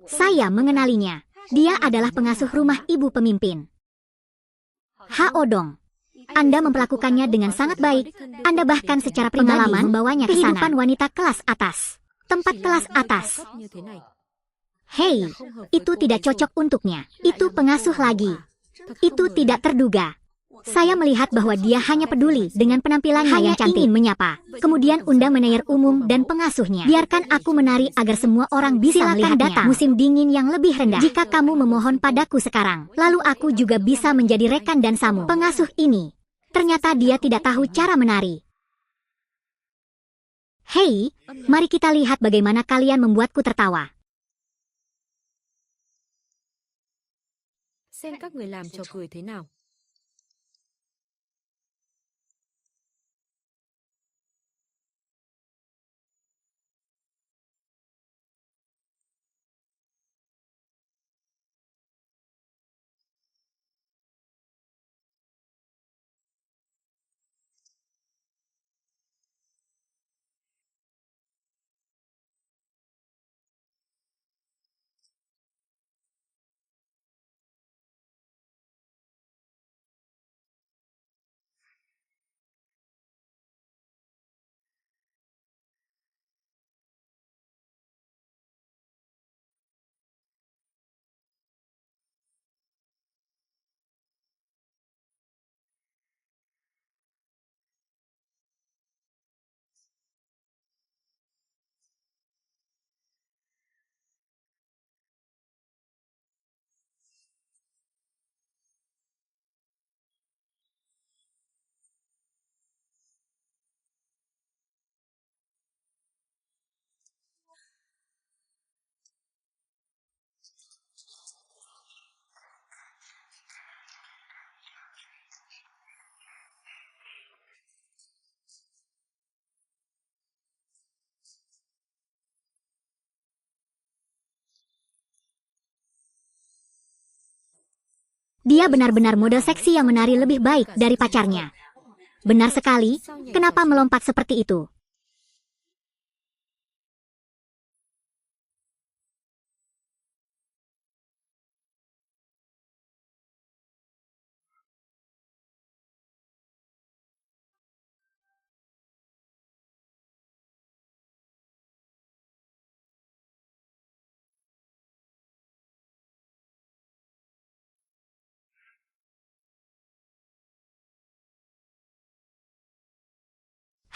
Saya mengenalinya. Dia adalah pengasuh rumah ibu pemimpin. Odong. Anda memperlakukannya dengan sangat baik. Anda bahkan secara pribadi membawanya ke sana. Kehidupan wanita kelas atas. Tempat kelas atas. Hei, itu tidak cocok untuknya. Itu pengasuh lagi. Itu tidak terduga. Saya melihat bahwa dia hanya peduli dengan penampilannya yang cantik. Ingin menyapa. Kemudian undang manajer umum dan pengasuhnya. Biarkan aku menari agar semua orang bisa melihatnya. Datang musim dingin yang lebih rendah. Jika kamu memohon padaku sekarang, lalu aku juga bisa menjadi rekan dansamu. Pengasuh ini, ternyata dia tidak tahu cara menari. Hei, mari kita lihat bagaimana kalian membuatku tertawa.
Xem các người làm trò cười thế nào.
Dia benar-benar model seksi yang menari lebih baik dari pacarnya. Benar sekali, kenapa melompat seperti itu?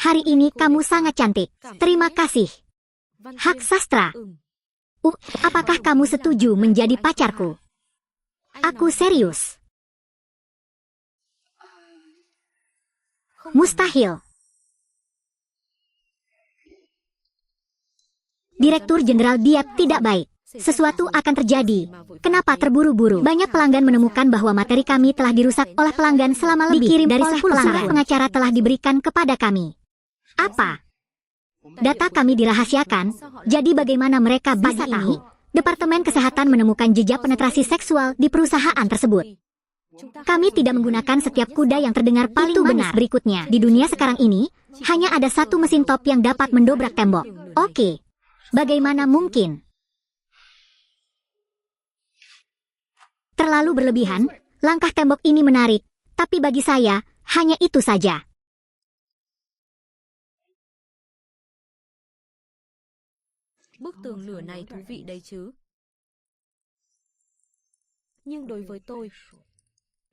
Hari ini kamu sangat cantik. Terima kasih. Hak sastra. Apakah kamu setuju menjadi pacarku? Aku serius. Mustahil. Direktur Jenderal Diab tidak baik. Sesuatu akan terjadi. Kenapa terburu-buru? Banyak pelanggan menemukan bahwa materi kami telah dirusak oleh pelanggan selama lebih dari 10 tahun. Pengacara telah diberikan kepada kami. Apa? Data kami dirahasiakan, jadi bagaimana mereka bisa tahu? Departemen Kesehatan menemukan jejak penetrasi seksual di perusahaan tersebut. Kami tidak menggunakan setiap kuda yang terdengar paling manis. Berikutnya, di dunia sekarang ini, hanya ada satu mesin top yang dapat mendobrak tembok. Oke. Bagaimana mungkin? Terlalu berlebihan, langkah tembok ini menarik, tapi bagi saya, hanya itu saja.
Bức tường lửa này thú vị đấy chứ. Nhưng đối với tôi,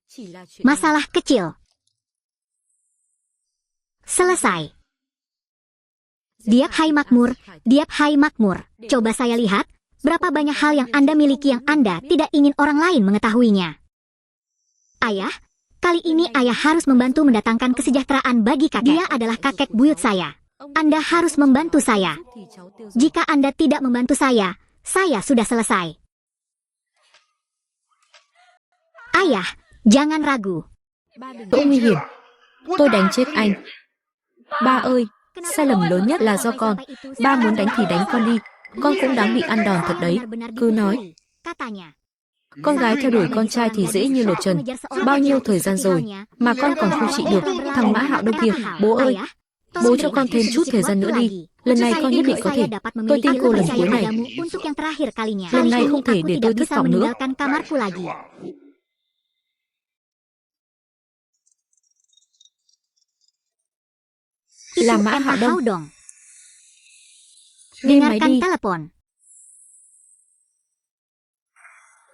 chỉ là chuyện
Masalah kecil. Selesai. Diab hai makmur, diab hai makmur. Coba saya lihat, berapa banyak hal yang Anda miliki yang Anda tidak ingin orang lain mengetahuinya. Ayah, kali ini ayah harus membantu mendatangkan kesejahteraan bagi kakek. Dia adalah kakek buyut saya. Anda harus membantu saya. Jika Anda tidak membantu saya sudah selesai. Ayah, jangan ragu.
Đỗ nguy hiểm. Tôi đánh chết anh. Ba ơi, sai lầm lớn nhất là do con. Ba muốn đánh thì đánh con đi. Con cũng đáng bị ăn đòn thật đấy. Cứ nói. Con gái theo đuổi con trai thì dễ như lột trần. Bao nhiêu thời gian rồi mà con còn không trị được thằng Mã Hạo Đông kia. Bố ơi, bố cho con thêm chút thời gian nữa đi. Lần này con nhất định có thể. Tôi tin cô lần cuối này. Lần này không thể để tôi thất vọng nữa. Là Mã Hạo Đông. Nghe máy đi.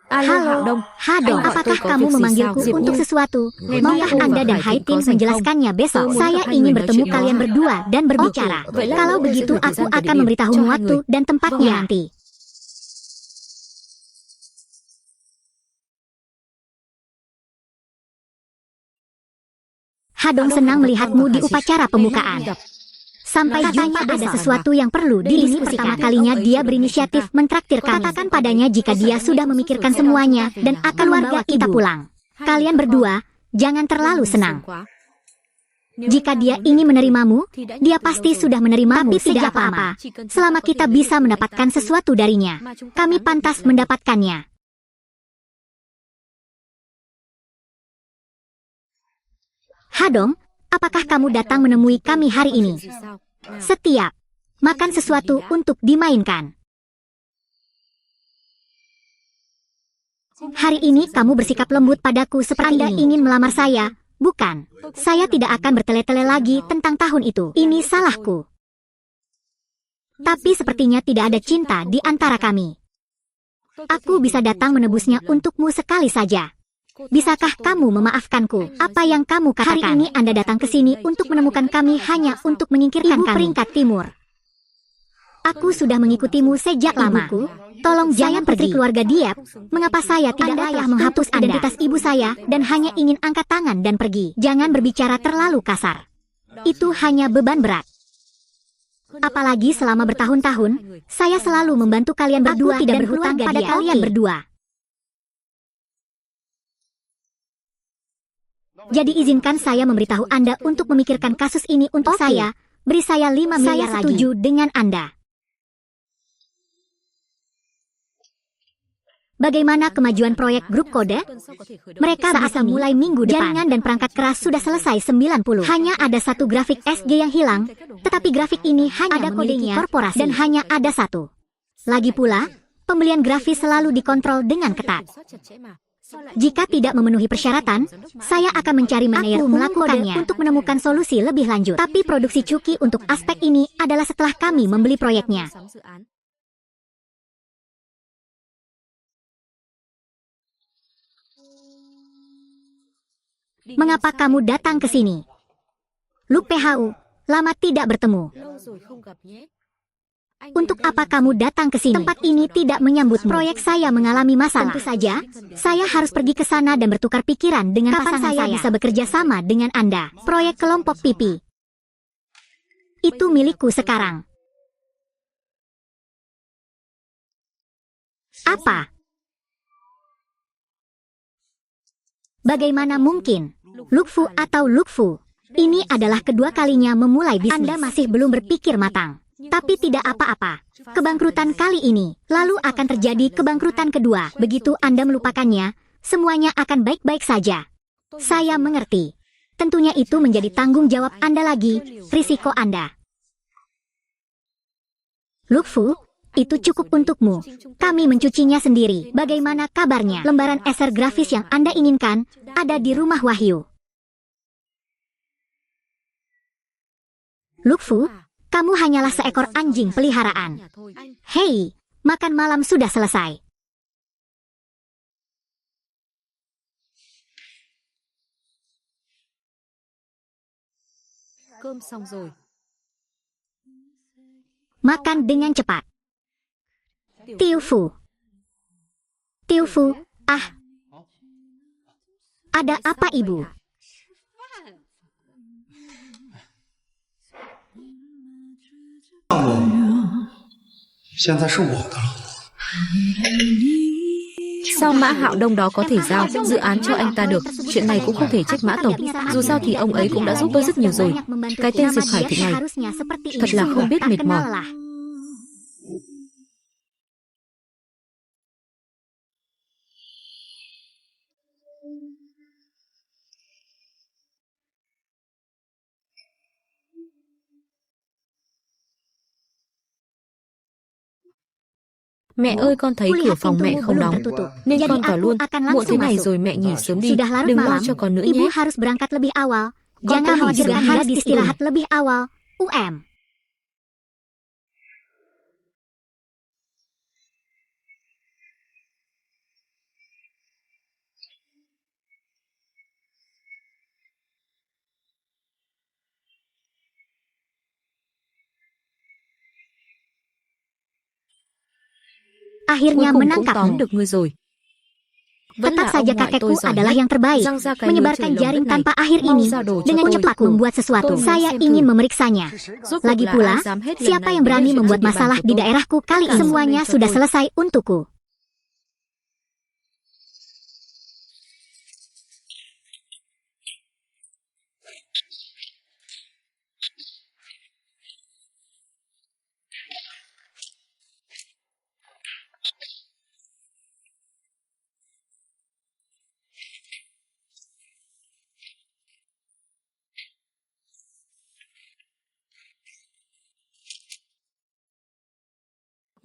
Halo, Hadong, apakah kamu memanggilku untuk sesuatu? Maukah Anda dan Haitin menjelaskannya besok? Saya ingin bertemu kalian berdua dan berbicara. Kalau begitu aku akan memberitahu waktu dan tempatnya nanti. Hadong senang melihatmu di upacara pembukaan. Sampai jumpa, ada sesuatu yang perlu didiskusikan. Pertama kalinya dia berinisiatif mentraktir kami. Katakan padanya jika dia sudah memikirkan semuanya dan akan membawa kita pulang. Kalian berdua, jangan terlalu senang. Jika dia ingin menerimamu, dia pasti sudah menerimamu. Tapi tidak apa-apa. Selama kita bisa mendapatkan sesuatu darinya, kami pantas mendapatkannya. Hadong, apakah kamu datang menemui kami hari ini? Setiap makan sesuatu untuk dimainkan. Hari ini kamu bersikap lembut padaku seperti Anda ingin melamar saya, bukan? Saya tidak akan bertele-tele lagi tentang tahun itu. Ini salahku. Tapi sepertinya tidak ada cinta di antara kami. Aku bisa datang menebusnya untukmu sekali saja. Bisakah kamu memaafkanku? Apa yang kamu katakan? Hari ini Anda datang ke sini untuk menemukan kami hanya untuk menyingkirkan kami. Peringkat Timur. Aku sudah mengikutimu sejak lama. Tolong jangan pergi. Keluarga Diab. Mengapa saya tidak telah menghapus identitas ibu saya dan hanya ingin angkat tangan dan pergi? Jangan berbicara terlalu kasar. Itu hanya beban berat. Apalagi selama bertahun-tahun, saya selalu membantu kalian berdua dan berhutang pada kalian berdua. Jadi izinkan saya memberitahu Anda untuk memikirkan kasus ini untuk saya. Beri saya 5 miliar lagi. Saya setuju dengan Anda. Bagaimana kemajuan proyek grup kode? Mereka bisa mulai minggu depan. Jaringan dan perangkat keras sudah selesai 90. Hanya ada satu grafik SG yang hilang, tetapi grafik ini hanya ada kodenya korporasi dan hanya ada satu. Lagi pula, pembelian grafis selalu dikontrol dengan ketat. Jika tidak memenuhi persyaratan, saya akan mencari manajer melakukannya untuk menemukan solusi lebih lanjut. Tapi produksi Cuki untuk aspek ini adalah setelah kami membeli proyeknya. Mengapa kamu datang ke sini? Luke PHU, Lama tidak bertemu. Untuk apa kamu datang ke sini? Tempat ini tidak menyambut proyek saya mengalami masalah. Tentu saja, saya harus pergi ke sana dan bertukar pikiran dengan pasangan saya. Bisa bekerja sama dengan Anda. Proyek kelompok pipi. Itu milikku sekarang. Apa? Bagaimana mungkin? Lukfu atau Lukfu? Ini adalah kedua kalinya memulai bisnis. Anda masih belum berpikir matang. Tapi tidak apa-apa. Kebangkrutan kali ini, lalu akan terjadi kebangkrutan kedua. Begitu Anda melupakannya, semuanya akan baik-baik saja. Saya mengerti. Tentunya itu menjadi tanggung jawab Anda lagi, risiko Anda. Lukfu, itu cukup untukmu. Kami mencucinya sendiri. Bagaimana kabarnya? Lembaran eser grafis yang Anda inginkan ada di rumah Wahyu. Lukfu, kamu hanyalah seekor anjing peliharaan. Hei, makan malam sudah selesai. Makan dengan cepat. Tiufu. Tiufu, ah. Ada apa, Ibu?
项目现在是我的了。
Sao Mã Hạo Đông đó có thể giao dự án cho anh ta được? Chuyện này cũng không thể trách Mã Tổng. Dù sao thì ông ấy cũng đã giúp tôi rất nhiều rồi. Cái tên Diệp Khải Thịnh này thật là không biết mệt mỏi. Mẹ ơi, con thấy cửa phòng mẹ không đóng, nên con vào luôn. Muộn thế này rồi mẹ nghỉ sớm đi, đừng lo cho con nữa nhé.
Ibu harus berangkat lebih awal. Jangan khawatirkan harus istirahat lebih awal. Akhirnya menangkapmu. Tetap saja kakekku adalah yang terbaik. Menyebarkan jaring tanpa akhir ini dengan cepat membuat sesuatu. Saya ingin memeriksanya. Lagi pula, siapa yang berani membuat masalah di daerahku kali ini? Semuanya sudah selesai untukku.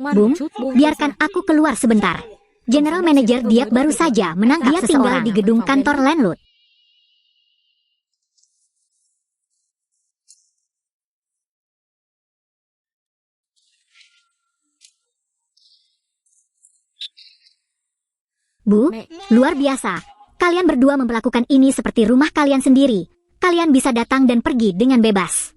Bung, biarkan aku keluar sebentar. General Manager Diak baru saja menangkap seseorang. Dia tinggal di gedung kantor Landlord. Bu, luar biasa. Kalian berdua memperlakukan ini seperti rumah kalian sendiri. Kalian bisa datang dan pergi dengan bebas.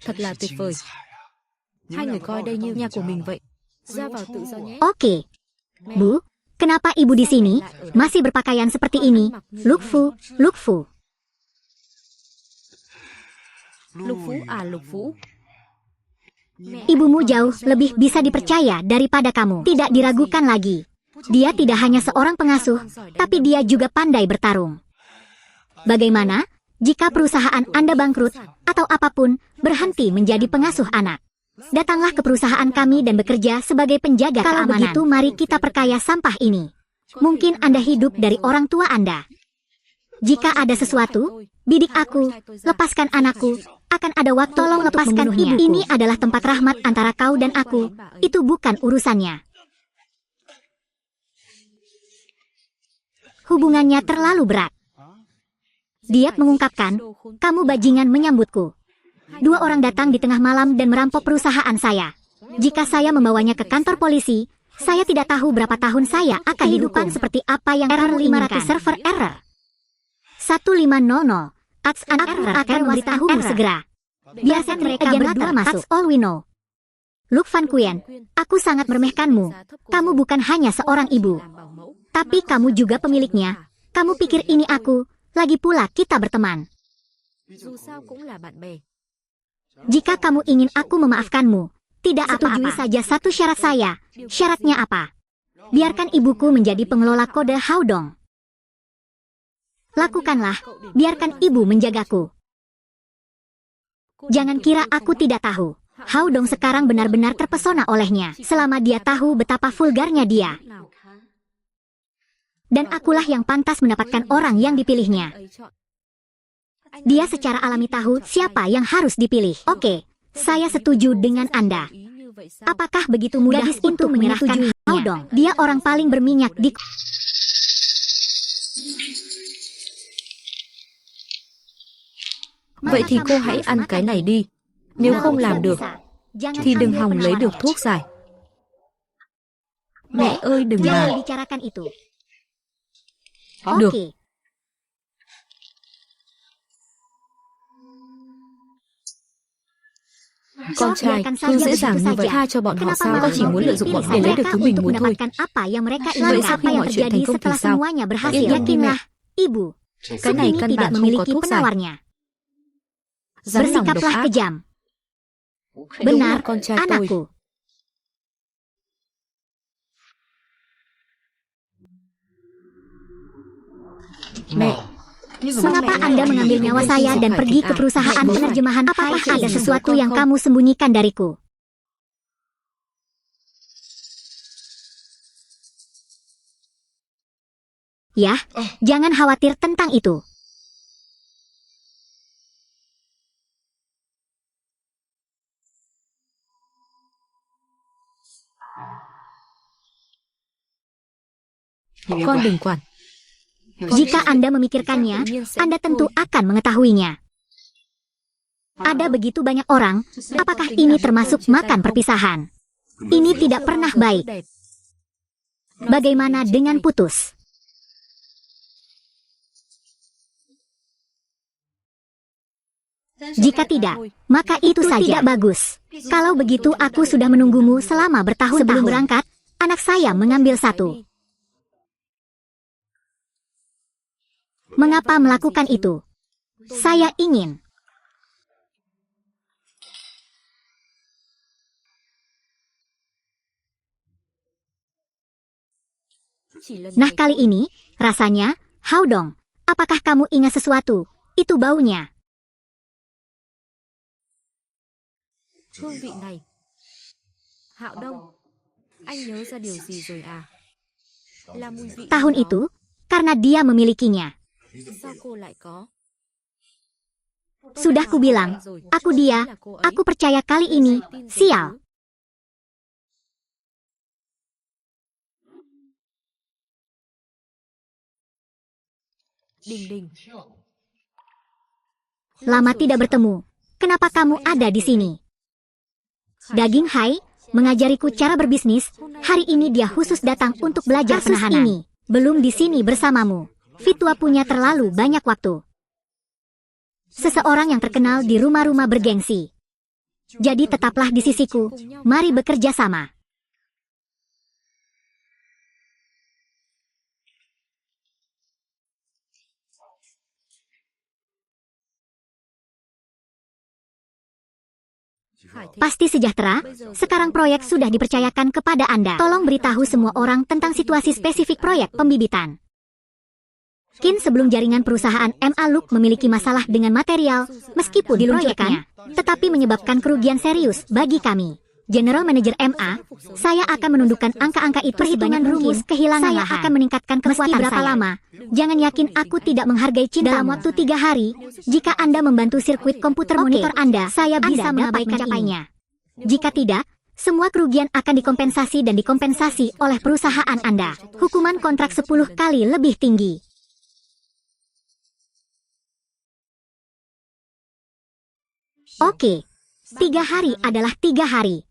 Thật là tuyệt vời. Hai người coi đây như nhà của mình vậy. Ra vào tự do nhé.
Oke. Bu, kenapa ibu di sini masih berpakaian seperti ini? Lukfu, Lukfu.
Lukfu à, Lukfu.
Ibumu jauh lebih bisa dipercaya daripada kamu. Tidak diragukan lagi. Dia tidak hanya seorang pengasuh, tapi dia juga pandai bertarung. Bagaimana jika perusahaan Anda bangkrut atau apapun berhenti menjadi pengasuh anak? Datanglah ke perusahaan kami dan bekerja sebagai penjaga keamanan. Kalau begitu, mari kita perkaya sampah ini. Mungkin Anda hidup dari orang tua Anda. Jika ada sesuatu, bidik aku, lepaskan anakku, Akan ada waktu. Tolong lepaskan ibu. Ini adalah tempat rahmat antara kau dan aku. Itu bukan urusannya. Hubungannya terlalu berat. Diab mengungkapkan, kamu bajingan menyambutku. 2 orang datang di tengah malam dan merampok perusahaan saya. Jika saya membawanya ke kantor polisi, saya tidak tahu berapa tahun saya akan kehidupan seperti apa yang error 500 server error. 1500 Ats an error akan memberitahumu segera. Biarkan mereka berdua masuk. That's all we know. Luke Van Quyen, aku sangat meremehkanmu. Kamu bukan hanya seorang ibu, tapi kamu juga pemiliknya. Kamu pikir ini aku? Lagi pula kita berteman. Jika kamu ingin aku memaafkanmu, tidak setujui saja satu syarat saya. Syaratnya apa? Biarkan ibuku menjadi pengelola kode Haodong. Lakukanlah, biarkan ibu menjagaku. Jangan kira aku tidak tahu. Haodong sekarang benar-benar terpesona olehnya, selama dia tahu betapa vulgarnya dia. Dan akulah yang pantas mendapatkan orang yang dipilihnya. Dia secara alami tahu siapa yang harus dipilih. Oke, saya setuju dengan Anda. Apakah begitu mudah untuk menyerahkan Haodong? Dia orang paling berminyak di...
Vậy thì cô hãy ăn cái này đi. Nếu không làm được, thì đừng hòng lấy được thuốc giải. Mẹ ơi đừng mà.
Jangan bicarakan itu.
Được.
Oke.
Con trai, cứ dễ dàng như vậy tha cho bọn họ sao? Con chỉ muốn lợi dụng bọn họ để lấy được thứ mình muốn thôi.
Apa yang mereka
Vậy
inginkan.
sau khi
Apa yang
mọi chuyện
terjadi
thành công thì
setelah
sao?
semuanya berhasil?
Yên tâm đi mẹ.
Yakinlah, ibu.
Cái này
Ini
căn
tidak
bản không có
memiliki
thuốc giải.
penawarnya.
Rắn lòng độc
Bersikaplah
ác.
kejam.
Đúng
Benar,
là con trai tôi.
anakku.
Mẹ,
Mengapa Anda mengambil nyawa saya dan pergi ke perusahaan penerjemahan? Apakah ada sesuatu yang kamu sembunyikan dariku? Ya, jangan khawatir tentang itu.
con đừng quản.
Jika Anda memikirkannya, Anda tentu akan mengetahuinya. Ada begitu banyak orang, apakah ini termasuk makan perpisahan? Ini tidak pernah baik. Bagaimana dengan putus? Jika tidak, maka itu saja tidak bagus. Kalau begitu aku sudah menunggumu selama bertahun-tahun. Sebelum berangkat, anak saya mengambil satu. Mengapa melakukan itu? Saya ingin. Nah kali ini, rasanya, Haodong, apakah kamu ingat sesuatu? Itu baunya.
Hương vị này. Hạo Đông, anh nhớ ra điều gì rồi à? Là mùi vị
Tahun
nào?
itu, karena dia memilikinya.
Sao cô lại có?
Sudah kubilang, aku dia, aku percaya kali ini, sial.
Đình.
Lama tidak bertemu. Kenapa kamu ada di sini? Daging Hai, mengajariku cara berbisnis. Hari ini dia khusus datang untuk belajar penahanan. Ini belum di sini bersamamu. Fitua punya terlalu banyak waktu. Seseorang yang terkenal di rumah-rumah bergengsi. Jadi tetaplah di sisiku. Mari bekerja sama. Pasti sejahtera, sekarang proyek sudah dipercayakan kepada Anda. Tolong beritahu semua orang tentang situasi spesifik proyek pembibitan. Kin sebelum jaringan perusahaan MA Luke memiliki masalah dengan material, meskipun diluncurkannya, tetapi menyebabkan kerugian serius bagi kami. General Manager MA, saya akan menundukkan angka-angka itu sebanyak rumus kehilangan saya akan meningkatkan kekuatan berapa lama. Jangan yakin aku tidak menghargai cinta. Dalam waktu 3 hari, jika Anda membantu sirkuit komputer monitor Anda, saya bisa mencapainya. Jika tidak, semua kerugian akan dikompensasi dan dikompensasi oleh perusahaan Anda. Hukuman kontrak 10 kali lebih tinggi. Oke, 3 hari adalah 3 hari.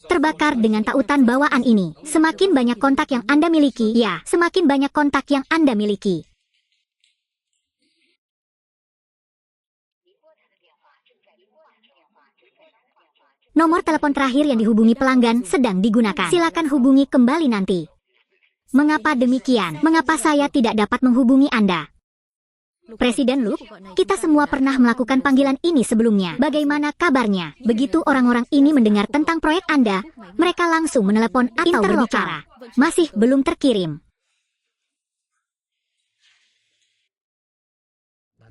Terbakar dengan tautan bawaan ini. Semakin banyak kontak yang Anda miliki, ya, semakin banyak kontak yang Anda miliki. Nomor telepon terakhir yang dihubungi pelanggan sedang digunakan. Silakan hubungi kembali nanti. Mengapa demikian? Mengapa saya tidak dapat menghubungi Anda? Presiden Luke, kita semua pernah melakukan panggilan ini sebelumnya. Bagaimana kabarnya? Begitu orang-orang ini mendengar tentang proyek Anda, mereka langsung menelepon atau berbicara. Masih belum terkirim.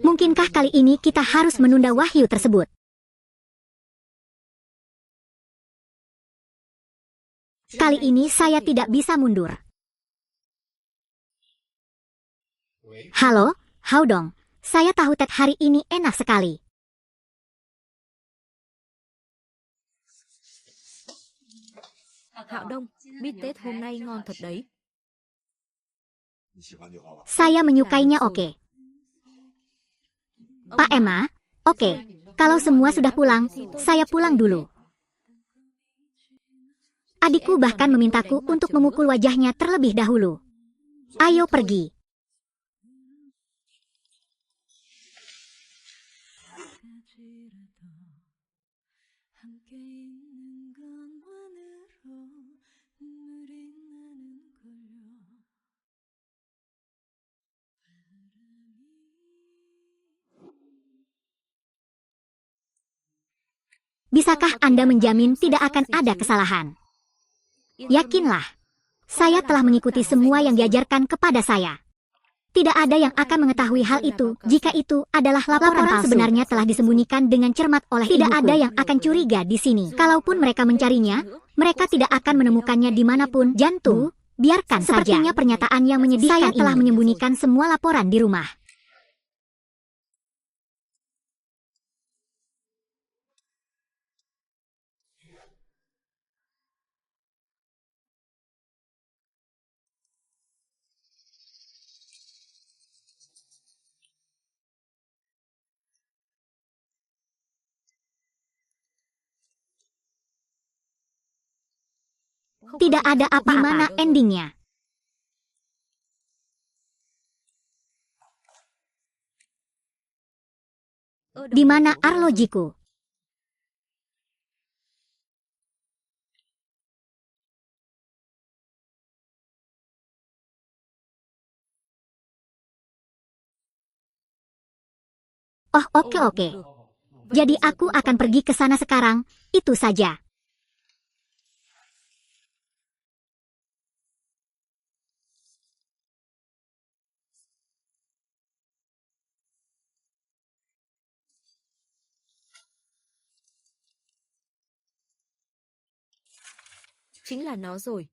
Mungkinkah kali ini kita harus menunda wahyu tersebut? Kali ini saya tidak bisa mundur. Halo? How dong, saya tahu Ted hari ini enak sekali.
Hạo Đông, bít tết hôm nay ngon thật đấy.
Saya menyukainya oke. Pak Emma, oke. Kalau semua sudah pulang, saya pulang dulu. Adikku bahkan memintaku untuk memukul wajahnya terlebih dahulu. Ayo pergi. Bisakah Anda menjamin tidak akan ada kesalahan? Yakinlah, saya telah mengikuti semua yang diajarkan kepada saya. Tidak ada yang akan mengetahui hal itu jika itu adalah laporan sebenarnya telah disembunyikan dengan cermat oleh ibuku. Tidak ada yang akan curiga di sini. Kalaupun mereka mencarinya, mereka tidak akan menemukannya dimanapun. Jantung, biarkan saja. Sepertinya pernyataan yang menyedihkan. Saya telah menyembunyikan semua laporan di rumah. Tidak ada apa-apa. Gimana endingnya? Di mana arlojiku? Oh, oke. Jadi aku akan pergi ke sana sekarang, itu saja.
Chính là nó rồi.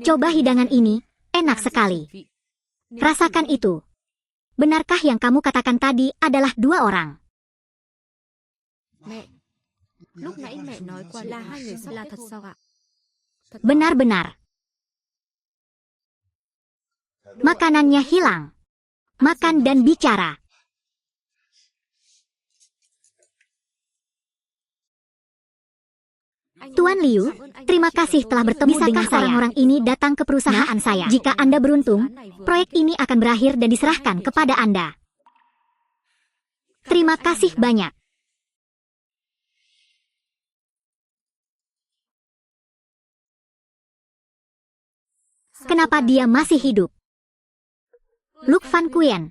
Coba hidangan ini, enak sekali. Rasakan itu. Benarkah yang kamu katakan tadi adalah 2 orang?
Mẹ, lúc nãy mẹ nói qua là 2 người là thật sao ạ?
Benar-benar. Makanannya hilang. Makan dan bicara. Tuan Liu, terima kasih telah bertemu dengan saya. Orang-orang ini datang ke perusahaan saya. Jika Anda beruntung, proyek ini akan berakhir dan diserahkan kepada Anda. Terima kasih banyak. Kenapa dia masih hidup? Luke Van Quyen,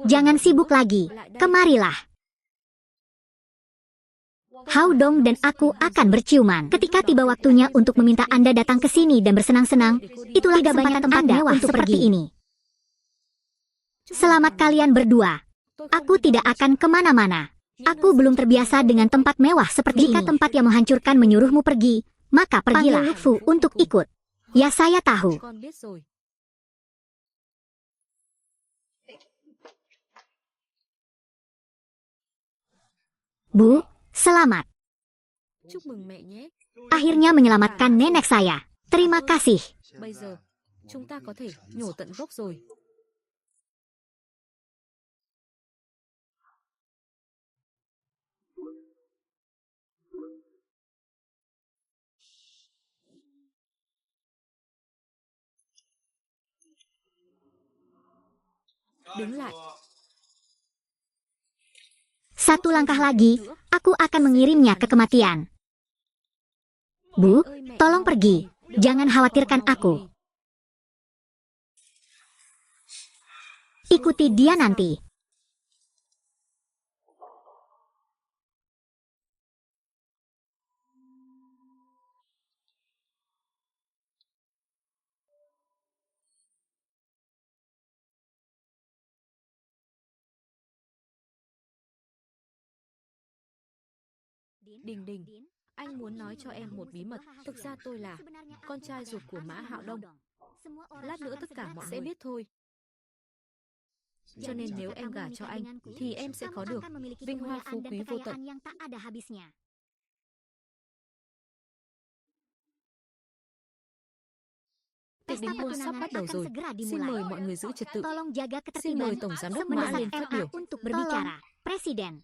jangan sibuk lagi, kemarilah. Hao Dong dan aku akan berciuman. Ketika tiba waktunya untuk meminta Anda datang ke sini dan bersenang-senang, itulah tidak banyak tempat mewah untuk seperti ini. Selamat kalian berdua. Aku tidak akan kemana-mana. Aku belum terbiasa dengan tempat mewah seperti ini. Jika tempat yang menghancurkan menyuruhmu pergi, maka pergilah Luk Fu untuk ikut. Ya, saya tahu.
Con biết rồi.
Bu, selamat.
Chúc mừng mẹ nhé.
Akhirnya menyelamatkan nenek saya. Terima kasih.
Bây giờ, chúng ta có thể nhổ tận gốc rồi. Đứng lại.
Satu langkah lagi, aku akan mengirimnya ke kematian. Bu, tolong pergi. Jangan khawatirkan aku. Ikuti dia nanti.
Đình Đình, anh muốn nói cho em một bí mật. Thực ra tôi là con trai ruột của Mã Hạo Đông. Lát nữa tất cả mọi người sẽ biết thôi. Cho nên nếu em gả cho anh, thì em sẽ có được vinh hoa phú quý vô tận. Tiệc đính hôn sắp bắt đầu rồi. Xin mời mọi người giữ trật tự. Xin mời Tổng Giám đốc Mã lên phát biểu.
Untuk berbicara. Presiden.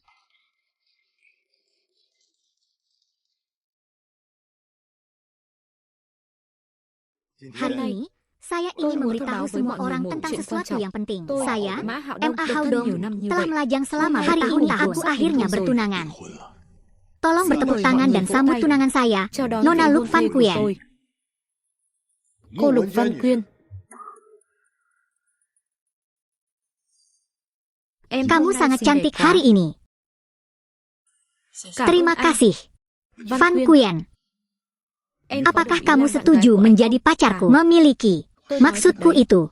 Hari ini, saya ingin memberitahu semua orang tentang sesuatu yang penting. Saya, Ma Hao Dong, telah melajang selama hari ini aku akhirnya bertunangan. Tolong bertepuk tangan dan sambut tunangan saya, Nona Luk Van Quyên.
Cô Lục Văn Quyên.
Kamu sangat cantik hari ini. Terima kasih, Van Quyên. Apakah kamu setuju menjadi pacarku? Memiliki. Maksudku itu.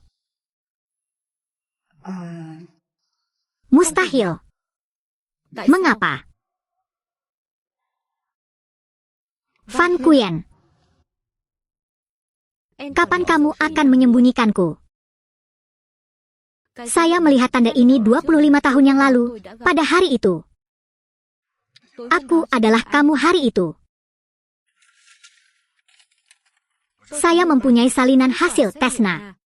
Mustahil. Mengapa? Van Quyên. Kapan kamu akan menyembunyikanku? Saya melihat tanda ini 25 tahun yang lalu, pada hari itu. Aku adalah kamu hari itu. Saya mempunyai salinan hasil tesna.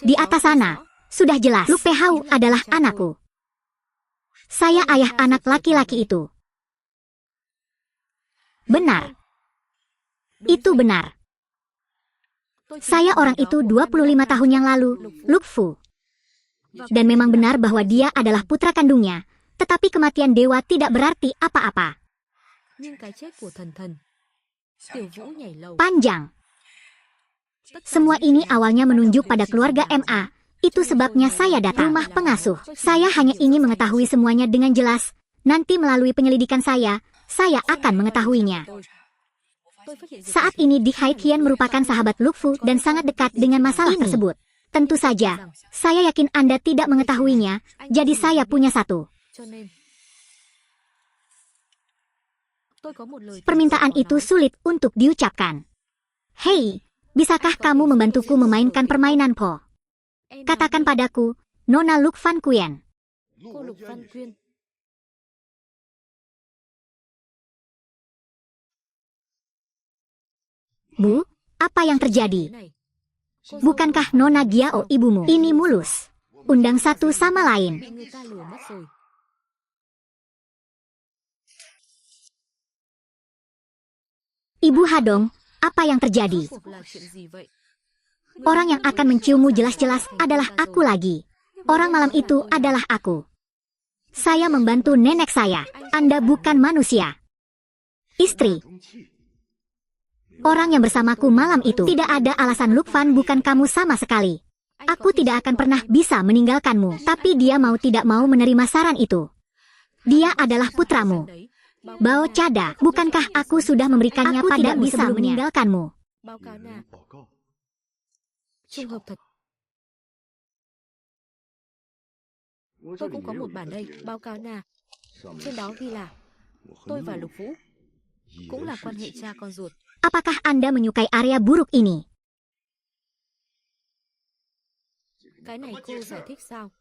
Di atas sana, sudah jelas, Luk Pehau adalah anakku. Saya ayah anak laki-laki itu. Benar. Itu benar. Saya orang itu 25 tahun yang lalu, Luk Fu. Dan memang benar bahwa dia adalah putra kandungnya, tetapi kematian dewa tidak berarti apa-apa. Panjang. Semua ini awalnya menunjuk pada keluarga MA. Itu sebabnya saya datang. Rumah pengasuh. Saya hanya ingin mengetahui semuanya dengan jelas. Nanti melalui penyelidikan saya akan mengetahuinya. Saat ini Dik Haitian merupakan sahabat Luk Fu dan sangat dekat dengan masalah tersebut. Tentu saja, saya yakin Anda tidak mengetahuinya, jadi saya punya satu. Permintaan itu sulit untuk diucapkan. Hei, bisakah kamu membantuku memainkan permainan Po? Katakan padaku, Nona Luk Van Quyên. Bu, apa yang terjadi? Bukankah Nona Giao ibumu? Ini mulus. Undang satu sama lain. Ibu Hadong, apa yang terjadi? Orang yang akan menciummu jelas-jelas adalah aku lagi. Orang malam itu adalah aku. Saya membantu nenek saya. Anda bukan manusia. Istri. Orang yang bersamaku malam itu. Tidak ada alasan Luk Van bukan kamu sama sekali. Aku tidak akan pernah bisa meninggalkanmu. Tapi dia mau tidak mau menerima saran itu. Dia adalah putramu. Bao Cada, bukankah aku sudah memberikannya padamu sebelum meninggalkanmu?
Tôi cũng có một bản đây, báo cáo nào. Trên đó ghi là tôi và Lục Vũ cũng là quan hệ cha con ruột.
Apakah Anda menyukai area buruk ini?
Cái này cô giải thích sao?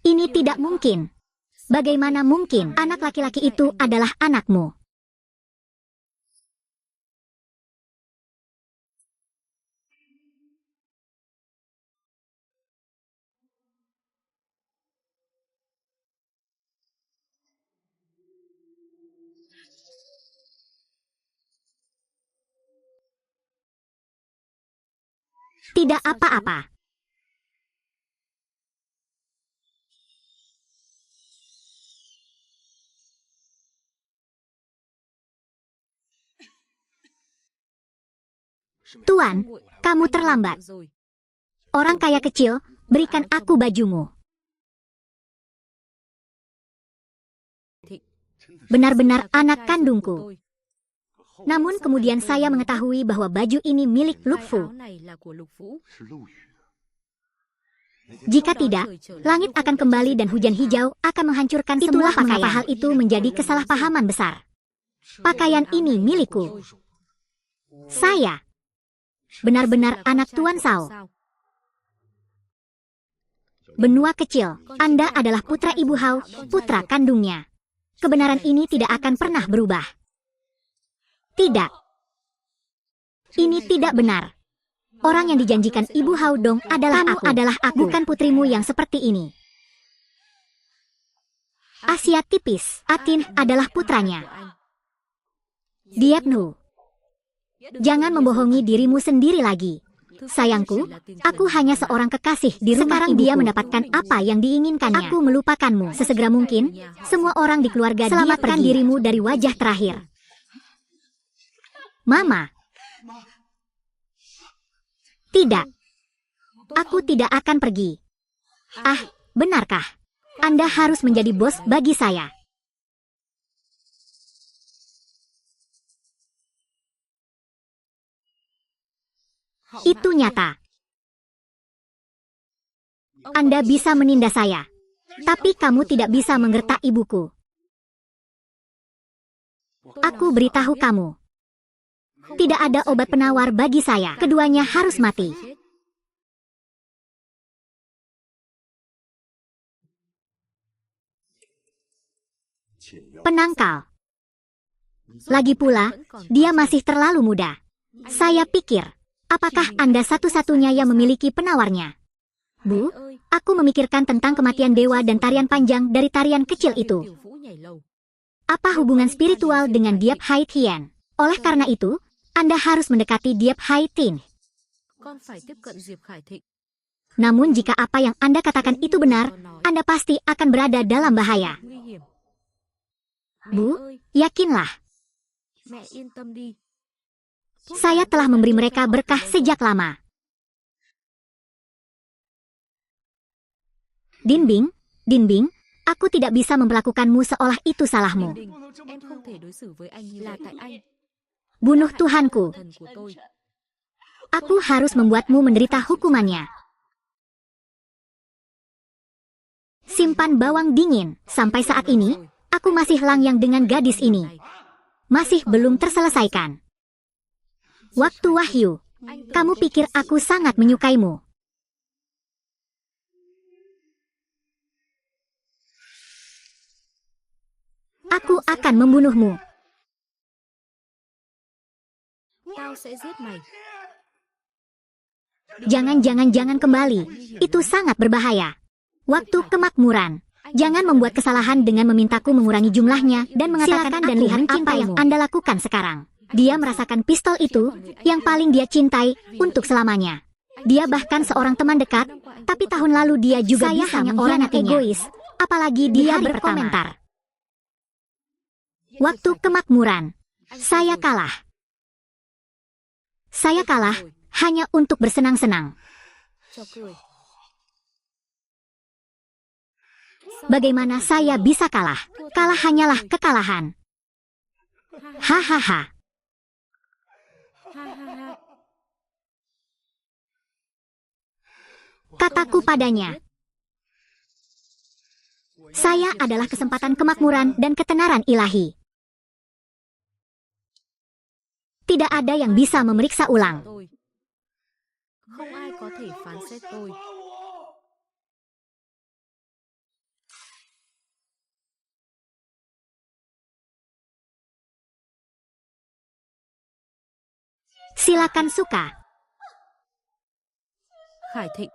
Ini tidak mungkin. Bagaimana mungkin anak laki-laki itu adalah anakmu? Tidak apa-apa. Tuan, kamu terlambat. Orang kaya kecil, berikan aku bajumu. Benar-benar anak kandungku. Namun kemudian saya mengetahui bahwa baju ini milik Lukfu. Jika tidak, langit akan kembali dan hujan hijau akan menghancurkan semua pakaian. Mengapa hal itu menjadi kesalahpahaman besar. Pakaian ini milikku. Saya benar-benar anak Tuan Sao. Benua kecil, Anda adalah putra Ibu Hao, putra kandungnya. Kebenaran ini tidak akan pernah berubah. Tidak. Ini tidak benar. Orang yang dijanjikan Ibu Hao Dong adalah aku, bukan putrimu yang seperti ini. Asia tipis, Atin adalah putranya. Diepnu. Jangan membohongi dirimu sendiri lagi. Sayangku, aku hanya seorang kekasih di rumah ibuku. Dia mendapatkan apa yang diinginkannya. Aku melupakanmu sesegera mungkin. Semua orang di keluarga selamatkan dirimu dari wajah terakhir. Mama. Tidak. Aku tidak akan pergi. Ah, benarkah? Anda harus menjadi bos bagi saya. Itu nyata. Anda bisa menindas saya. Tapi kamu tidak bisa menggertak ibuku. Aku beritahu kamu. Tidak ada obat penawar bagi saya. Keduanya harus mati. Penangkal. Lagi pula, dia masih terlalu muda. Saya pikir, apakah Anda satu-satunya yang memiliki penawarnya? Bu, aku memikirkan tentang kematian dewa dan tarian panjang dari tarian kecil itu. Apa hubungan spiritual dengan Diep Hai Tien? Oleh karena itu, Anda harus mendekati Diep Hai Tien. Namun jika apa yang Anda katakan itu benar, Anda pasti akan berada dalam bahaya. Bu, yakinlah. Saya telah memberi mereka berkah sejak lama. Dinbing, aku tidak bisa memperlakukanmu seolah itu salahmu. Bunuh Tuhanku. Aku harus membuatmu menderita hukumannya. Simpan bawang dingin. Sampai saat ini, aku masih langyang dengan gadis ini. Masih belum terselesaikan. Waktu wahyu. Kamu pikir aku sangat menyukaimu. Aku akan membunuhmu. Jangan kembali. Itu sangat berbahaya. Waktu kemakmuran. Jangan membuat kesalahan dengan memintaku mengurangi jumlahnya dan mengatakan dan lihat apa yang Anda lakukan sekarang. Dia merasakan pistol itu yang paling dia cintai untuk selamanya. Dia bahkan seorang teman dekat, tapi tahun lalu dia juga bisa hanya orang egois, apalagi dia berkomentar. Waktu kemakmuran. Saya kalah. Saya kalah hanya untuk bersenang-senang. Bagaimana saya bisa kalah? Kalah hanyalah kekalahan. Hahaha. Kataku padanya. Saya adalah kesempatan kemakmuran dan ketenaran ilahi. Tidak ada yang bisa memeriksa ulang.
Không ai có thể phán xét tôi.
Silakan suka.
Khải Thịnh.